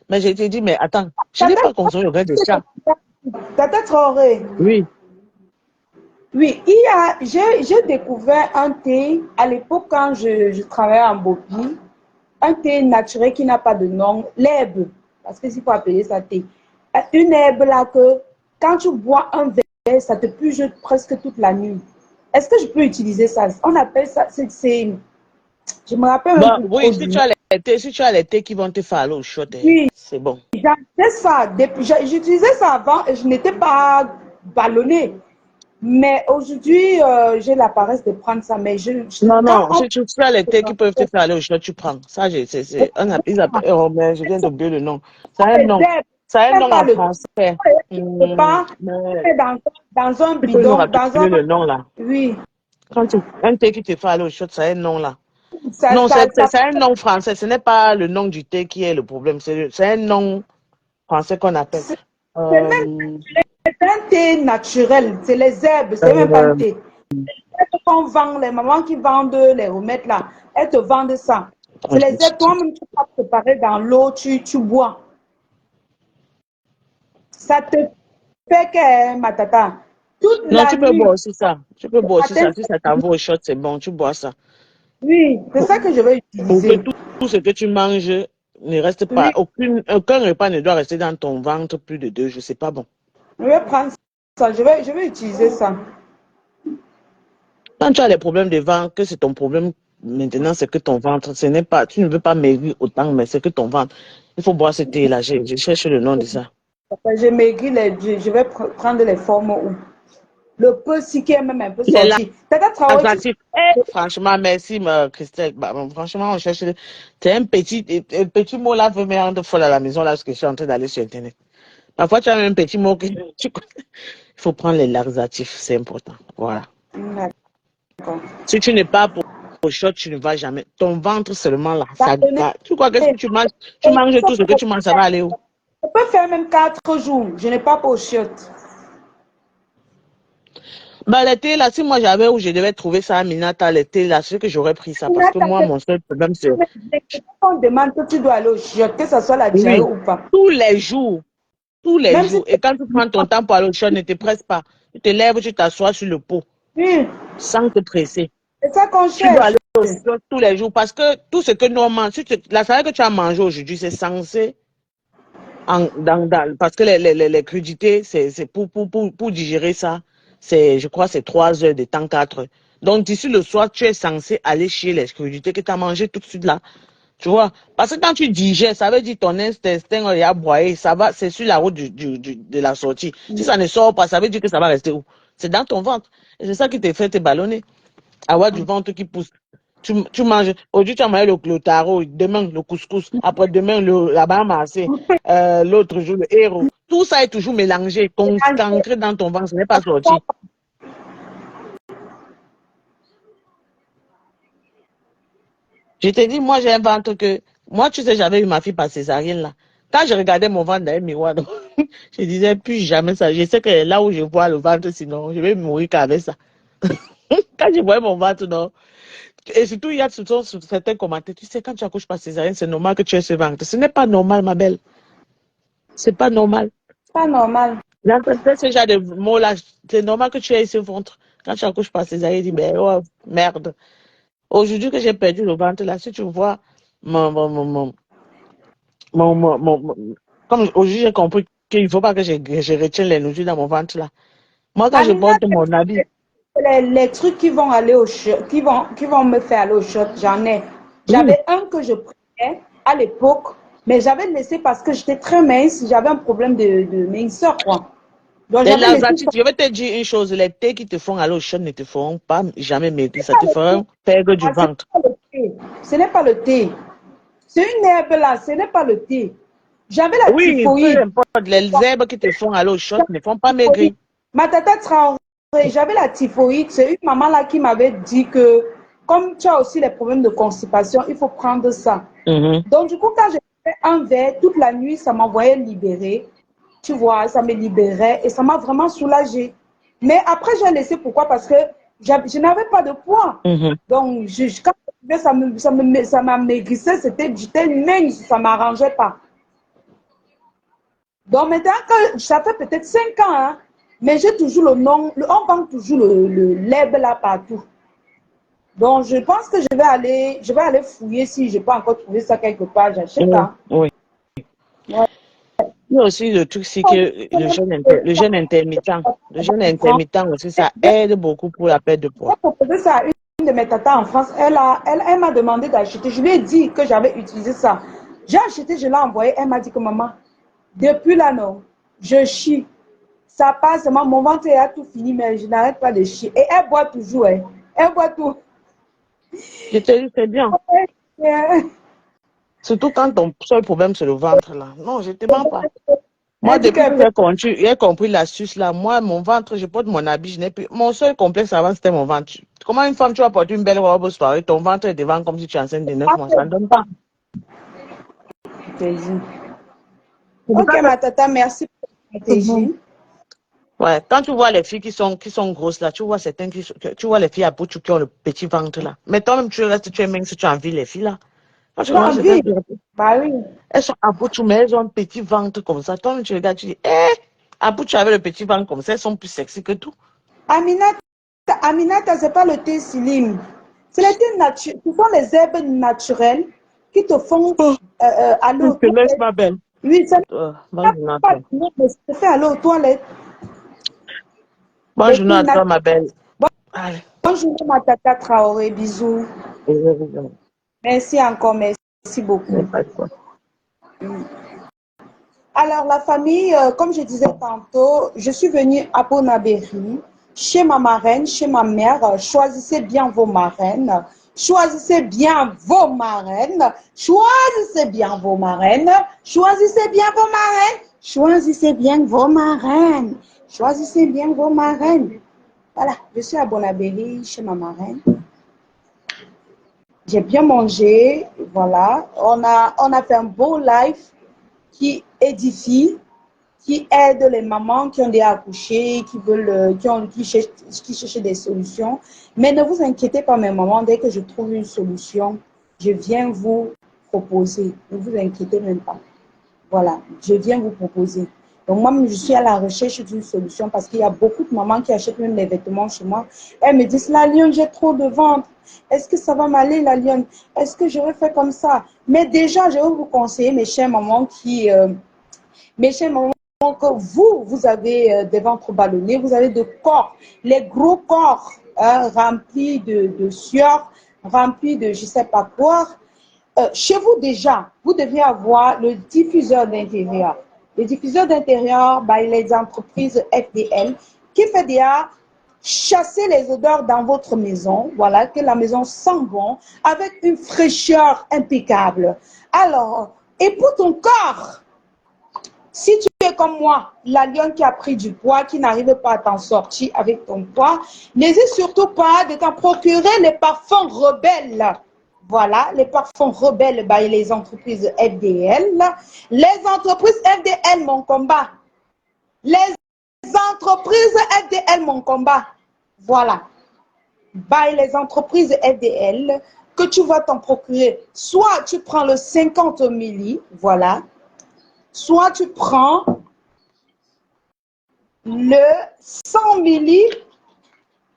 Mais j'ai dit, mais attends, je n'ai Tata, pas consommé le grain de chia. Tata Traoré. Oui. Oui, j'ai découvert un thé à l'époque quand je travaillais en Bopi, un thé naturel qui n'a pas de nom, l'herbe, parce que s'il faut appeler ça thé. Une herbe là que quand tu bois un verre, ça te purge presque toute la nuit. Est-ce que je peux utiliser ça? On appelle ça, je me rappelle même Bon, plus trop oui, du nom. si tu as les thés qui vont te faire aller au shot, hein, Oui, c'est bon. j'avais ça. J'utilisais ça avant et je n'étais pas ballonnée. Mais aujourd'hui, j'ai la paresse de prendre ça. Mais Non, quand non, si tu as les thés qui peuvent te faire aller au shot, tu prends. Ça, ils appellent, oh, mais je viens d'oublier le nom. Ça a un les nom. herbes, Ça a un même nom pas en le français. pas Mais dans un tu peux nous bidon, dans un. rappeler le nom là. Oui, Un thé qui te fait aller au shot, ça a un nom là. ça, Non, ça, ça, c'est un nom français. Ce n'est pas le nom du thé qui est le problème. C'est un nom français qu'on appelle. c'est même Euh, un thé naturel. C'est les herbes, c'est même pas un euh, thé. Les herbes qu'on vend, les mamans qui vendent les remèdes là, elles te vendent ça. C'est les herbes, toi-même, tu vas préparer dans l'eau, tu bois. Ça te fait que, ma tata, toute non, la tu peux boire nuit, aussi ça. Tu peux le boire aussi matin, ça. Si ça t'envoie au shot, c'est bon. Tu bois ça. oui, c'est ça que je vais Pour que utiliser. tout ce que tu manges ne reste pas. Oui, Aucun repas ne doit rester dans ton ventre plus de 2 jours. C'est pas bon. je vais prendre ça, je vais utiliser ça. Quand tu as les problèmes de ventre, que c'est ton problème maintenant, c'est que ton ventre, ce n'est pas, tu ne veux pas maigrir autant, mais c'est que ton ventre. Il faut boire ce thé-là. Je cherche le nom de ça. J'ai maigri, je vais prendre les formes où le peu si qui est même un peu Il est là. sorti. Tata Traoré, tu Atlantique. Franchement, merci, Christelle. Bah, bon, franchement, on cherche. C'est un petit mot là, veut me rendre folle à la maison là, parce que je suis en train d'aller sur Internet. Parfois, tu as un petit mot que tu connais. Il faut prendre les laxatifs, c'est important. Voilà. d'accord. Si tu n'es pas pour shot, tu ne vas jamais. Ton ventre seulement là. Ça Ça, peut aller. tu crois que si tu manges tout ce que tu manges, ça va aller où? Je peux faire même 4 jours. Je n'ai pas au chiottes. Bah, l'été, là, si moi j'avais où je devais trouver ça à Minata, l'été, là, c'est que j'aurais pris ça. Parce que moi, mon seul problème, c'est On demande que tu dois aller au chiottes, que ce soit la diarrhée oui, ou pas. tous les jours. Tous les Même si jours. Et quand tu prends ton temps pour aller au chiottes, ne te presse pas. Tu te lèves, tu t'assois sur le pot, oui, sans te presser. c'est ça qu'on Tu dois cherche. aller au chiottes tous les jours. Parce que tout ce que nous on mange, la salade que tu as mangé aujourd'hui, c'est censé parce que les crudités, c'est pour digérer ça, je crois, c'est 3 heures de temps, 4 heures. Donc, d'ici le soir, tu es censé aller chier les crudités que tu as mangées tout de suite là. Tu vois? Parce que quand tu digères, ça veut dire ton intestin il a broyé, ça va, c'est sur la route de la sortie. Si ça ne sort pas, ça veut dire que ça va rester où? C'est dans ton ventre. Et c'est ça qui te fait te ballonner. Avoir du ventre qui pousse. Tu manges, aujourd'hui tu as mangé le taro, demain le couscous, après-demain la bamassé, l'autre jour le héros. Tout ça est toujours mélangé, concentré dans ton ventre, ce n'est pas sorti. Je te dis, moi j'ai un ventre que, moi tu sais, j'avais eu ma fille par césarienne là. Quand je regardais mon ventre dans un miroir, je disais plus jamais ça. Je sais que là où je vois le ventre, sinon je vais mourir qu'avec ça. Quand je vois mon ventre, non. Et surtout, il y a certains commentaires. Tu sais, quand tu accouches par césarienne, c'est normal que tu aies ce ventre. Ce n'est pas normal, ma belle. C'est pas normal. Pas normal. J'entends ce genre de mots-là. C'est normal que tu aies ce ventre. Quand tu accouches par césarienne, tu dis, ben, oh, merde. Aujourd'hui que j'ai perdu le ventre, là, si tu vois, comme aujourd'hui, j'ai compris qu'il ne faut pas que je retienne les nourritures dans mon ventre, là. Moi, quand je Amina, porte mon habit, les trucs qui vont aller au shot, qui vont me faire aller au shot, j'en ai. J'avais un que je prenais à l'époque, mais j'avais laissé parce que j'étais très mince, j'avais un problème de minceur, quoi. Donc les j'avais laissé laxatifs, je vais te dire une chose, les thés qui te font aller au shot ne te feront pas jamais maigrir, ça te fera perdre du ventre. Ce n'est pas le thé. C'est une herbe là, ce n'est pas le thé. J'avais la Oui, peu typhoïde. importe, les herbes qui te font aller au shot ne font pas maigrir. Ma tata Traoré, j'avais la typhoïde. C'est une maman là qui m'avait dit que comme tu as aussi les problèmes de constipation, il faut prendre ça. Donc du coup, quand j'ai fait un verre toute la nuit, ça m'envoyait libérer. Tu vois, ça me libérait et ça m'a vraiment soulagée. Mais après, j'ai laissé. Pourquoi? Parce que je n'avais pas de poids. Donc, quand ça m'amaigrissait, j'étais mince, ça ne m'arrangeait pas. Donc maintenant, ça fait peut-être 5 ans, hein, mais j'ai toujours le nom, on vend toujours l'herbe là partout. Donc je pense que je vais aller fouiller si je peux encore trouver ça quelque part, j'achète. Oui. Ouais. Il y a aussi le truc, c'est que le jeûne intermittent aussi, ça aide beaucoup pour la perte de poids. J'ai proposé ça à une de mes tatas en France. Elle m'a demandé d'acheter. Je lui ai dit que j'avais utilisé ça. J'ai acheté, je l'ai envoyé. Elle m'a dit que maman, depuis là, non, je chie. Ça passe, mon ventre a tout fini, mais je n'arrête pas de chier. Et elle boit toujours, hein. Elle boit tout. Je te dis, c'est bien. Surtout quand ton seul problème, c'est le ventre, là. Non, je ne te mens pas. Moi, depuis que j'ai compris l'astuce, là, moi, mon ventre, je porte mon habit, je n'ai plus. Mon seul complexe avant, c'était mon ventre. Comment une femme, tu vas porter une belle robe au soirée, ton ventre est devant comme si tu es enceinte de 9 mois. Ça ne donne pas. Ok, ma tata, merci pour la stratégie. Ouais, quand tu vois les filles qui sont grosses là, tu vois certaines tu vois les filles à bout qui ont le petit ventre là. Mais toi-même, tu restes, tu es mince, tu as envie les filles là. Quand tu vois bah oui. Elles sont à bout, mais elles ont un petit ventre comme ça. Toi-même, tu regardes, tu dis, à bout, tu avais le petit ventre comme ça, elles sont plus sexy que tout. Aminata, c'est pas le thé Silim. C'est le thé naturel. Ce sont les herbes naturelles qui te font aller aux toilettes. Ma belle. Oui, ça te fait aller aux toilettes. Bonne journée à toi, ma belle. Bonne journée, ma tata Traoré. Bisous. Merci encore, merci beaucoup. Alors, la famille, comme je disais tantôt, je suis venue à Bonabéry, chez ma marraine, chez ma mère. Choisissez bien vos marraines. Choisissez bien vos marraines. Choisissez bien vos marraines. Choisissez bien vos marraines. Choisissez bien vos marraines. Choisissez bien vos marraines. Voilà, je suis à Bonabéry, chez ma marraine. J'ai bien mangé, voilà. On a fait un beau live qui édifie, qui aide les mamans qui ont déjà accouché, qui veulent, qui cherchent des solutions. Mais ne vous inquiétez pas, mes mamans, dès que je trouve une solution, je viens vous proposer. Ne vous inquiétez même pas. Voilà, je viens vous proposer. Donc moi, je suis à la recherche d'une solution parce qu'il y a beaucoup de mamans qui achètent même les vêtements chez moi. Elles me disent, la lionne, j'ai trop de ventre. Est-ce que ça va m'aller, la lionne? Est-ce que je vais faire comme ça? Mais déjà, je vais vous conseiller, mes chères mamans, mes chers mamans, que vous avez des ventres ballonnés, vous avez de corps, les gros corps remplis de sueur, remplis de je ne sais pas quoi. Chez vous déjà, vous devez avoir le diffuseur d'intérieur. Le diffuseur d'intérieur, les entreprises FDL qui fait déjà chasser les odeurs dans votre maison, voilà, que la maison sent bon, avec une fraîcheur impeccable. Alors, et pour ton corps, si tu es comme moi, la lionne qui a pris du poids, qui n'arrive pas à t'en sortir avec ton poids, n'hésite surtout pas de t'en procurer les parfums rebelles. Voilà, les parfums rebelles, les entreprises FDL. Les entreprises FDL, mon combat. Les entreprises FDL, mon combat. Voilà. Les entreprises FDL que tu vas t'en procurer. Soit tu prends le 50 milli, voilà. Soit tu prends le 100 milli,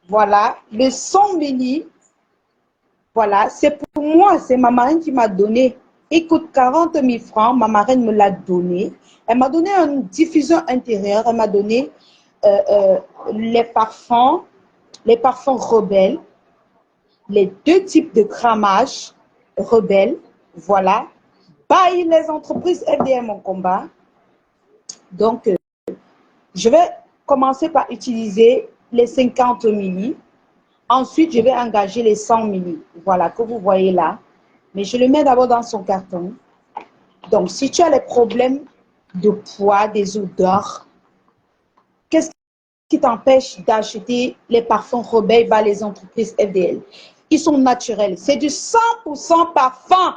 voilà, le 100 milli, voilà, c'est pour moi, c'est ma marraine qui m'a donné. Il coûte 40 000 francs, ma marraine me l'a donné. Elle m'a donné un diffuseur intérieur, elle m'a donné les parfums rebelles, les deux types de grammage rebelles, voilà. Les entreprises FDM mon combat. Donc, je vais commencer par utiliser les 50 milli. Ensuite, je vais engager les 100 milli. Voilà, que vous voyez là. Mais je le mets d'abord dans son carton. Donc, si tu as les problèmes de poids, des odeurs, qu'est-ce qui t'empêche d'acheter les parfums rebelles par les entreprises FDL? Ils sont naturels. C'est du 100% parfum.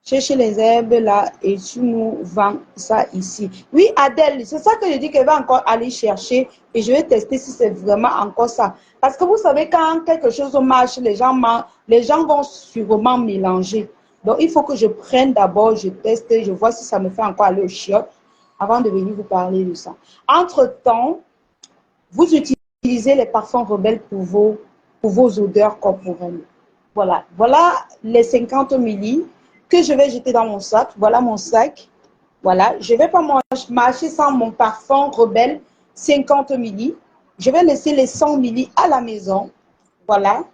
Cherchez les herbes là et tu nous vends ça ici. Oui, Adèle, c'est ça que je dis qu'elle va encore aller chercher et je vais tester si c'est vraiment encore ça. Parce que vous savez, quand quelque chose marche, les gens vont sûrement mélanger. Donc, il faut que je prenne d'abord, je teste, je vois si ça me fait encore aller au chiottes avant de venir vous parler de ça. Entre-temps, vous utilisez les parfums rebelles pour vos odeurs corporelles. Voilà, voilà les 50 milli que je vais jeter dans mon sac. Voilà mon sac. Voilà, je ne vais pas marcher sans mon parfum rebelle 50 milli. Je vais laisser les 100 milli à la maison. Voilà.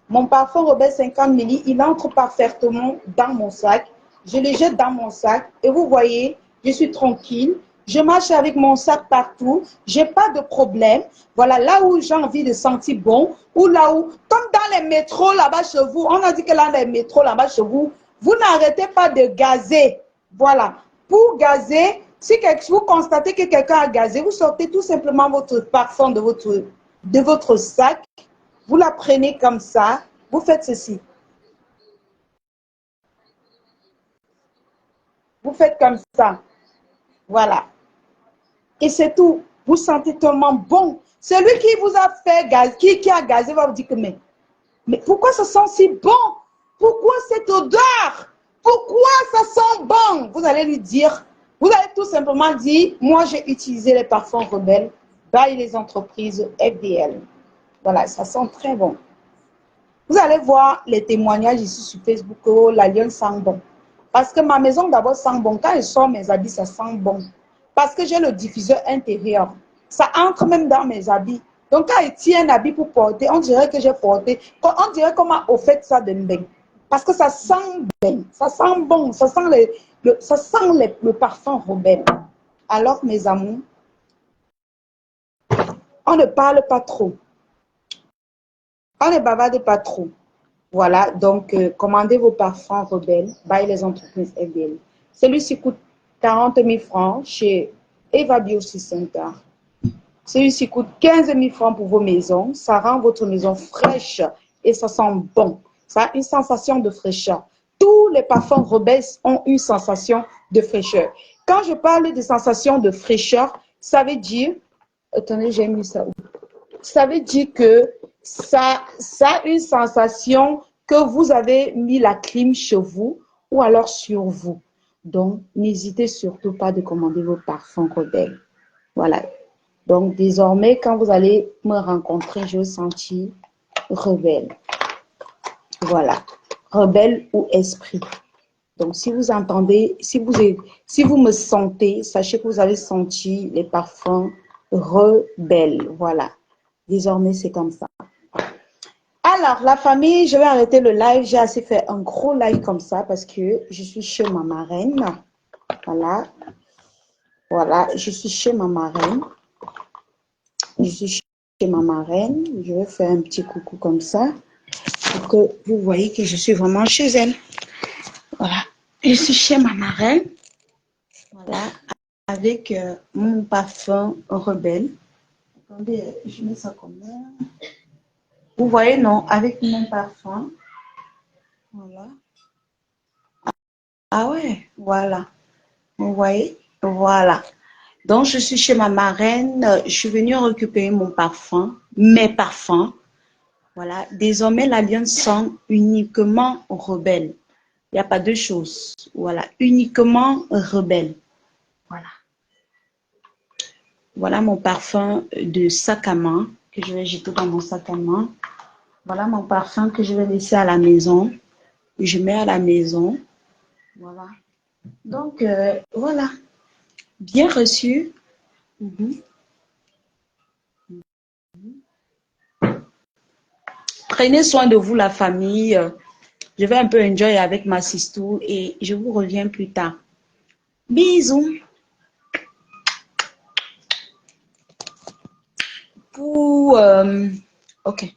Mon parfum rebelle 50 milli, il entre parfaitement dans mon sac. Je le jette dans mon sac et vous voyez, je suis tranquille. Je marche avec mon sac partout. Je n'ai pas de problème. Voilà, là où j'ai envie de sentir bon, ou là où, comme dans les métros là-bas chez vous, on a dit que dans les métros là-bas chez vous, vous n'arrêtez pas de gazer. Voilà. Pour gazer, si vous constatez que quelqu'un a gazé, vous sortez tout simplement votre parfum de votre sac. Vous la prenez comme ça, vous faites ceci. Vous faites comme ça. Voilà. Et c'est tout. Vous sentez tellement bon. Celui qui vous a fait gaz, qui a gazé, va vous dire que mais pourquoi ça sent si bon? Pourquoi cette odeur? Pourquoi ça sent bon? Vous allez lui dire, vous allez tout simplement dire, moi j'ai utilisé les parfums rebelles by les entreprises FDL. Voilà, ça sent très bon. Vous allez voir les témoignages ici sur Facebook, oh, la lionne sent bon. Parce que ma maison d'abord sent bon. Quand je sors mes habits, ça sent bon. Parce que j'ai le diffuseur intérieur. Ça entre même dans mes habits. Donc quand il tient un habit pour porter, on dirait que j'ai porté. On dirait qu'on m'a offert ça de bien. Parce que ça sent bien. Ça sent bon. Ça sent le parfum rebelle. Alors mes amours, on ne parle pas trop. On ne bavarde pas trop. Voilà, donc commandez vos parfums rebelles by les entreprises FDL. Celui-ci coûte 40 000 francs chez Eva Beauty Center. Celui-ci coûte 15 000 francs pour vos maisons. Ça rend votre maison fraîche et ça sent bon. Ça a une sensation de fraîcheur. Tous les parfums rebelles ont une sensation de fraîcheur. Quand je parle de sensation de fraîcheur, ça veut dire... Attendez, j'ai mis ça où? Ça veut dire que ça a une sensation que vous avez mis la clim chez vous ou alors sur vous. Donc, n'hésitez surtout pas de commander vos parfums rebelles. Voilà. Donc, désormais, quand vous allez me rencontrer, je vais sentir rebelle. Voilà. Rebelle ou esprit. Donc, si vous entendez, si vous me sentez, sachez que vous allez sentir les parfums rebelles. Voilà. Désormais, c'est comme ça. Alors, la famille, je vais arrêter le live. J'ai assez fait un gros live comme ça parce que je suis chez ma marraine. Voilà. Voilà, je suis chez ma marraine. Je suis chez ma marraine. Je vais faire un petit coucou comme ça pour que vous voyez que je suis vraiment chez elle. Voilà. Je suis chez ma marraine. Voilà. Avec mon parfum rebelle. Attendez, je mets ça comme ça. Vous voyez, non, avec mon parfum. Voilà. Ah ouais, voilà. Vous voyez, voilà. Donc, je suis chez ma marraine. Je suis venue récupérer mon parfum, mes parfums. Voilà. Désormais, l'alliance sent uniquement rebelle. Il n'y a pas deux choses. Voilà. Uniquement rebelle. Voilà. Voilà mon parfum de sac à main que je vais jeter dans mon sac à main. Voilà mon parfum que je vais laisser à la maison. Je mets à la maison. Voilà. Donc, voilà. Bien reçu. Prenez soin de vous, la famille. Je vais un peu enjoy avec ma sistou et je vous reviens plus tard. Bisous. Ok.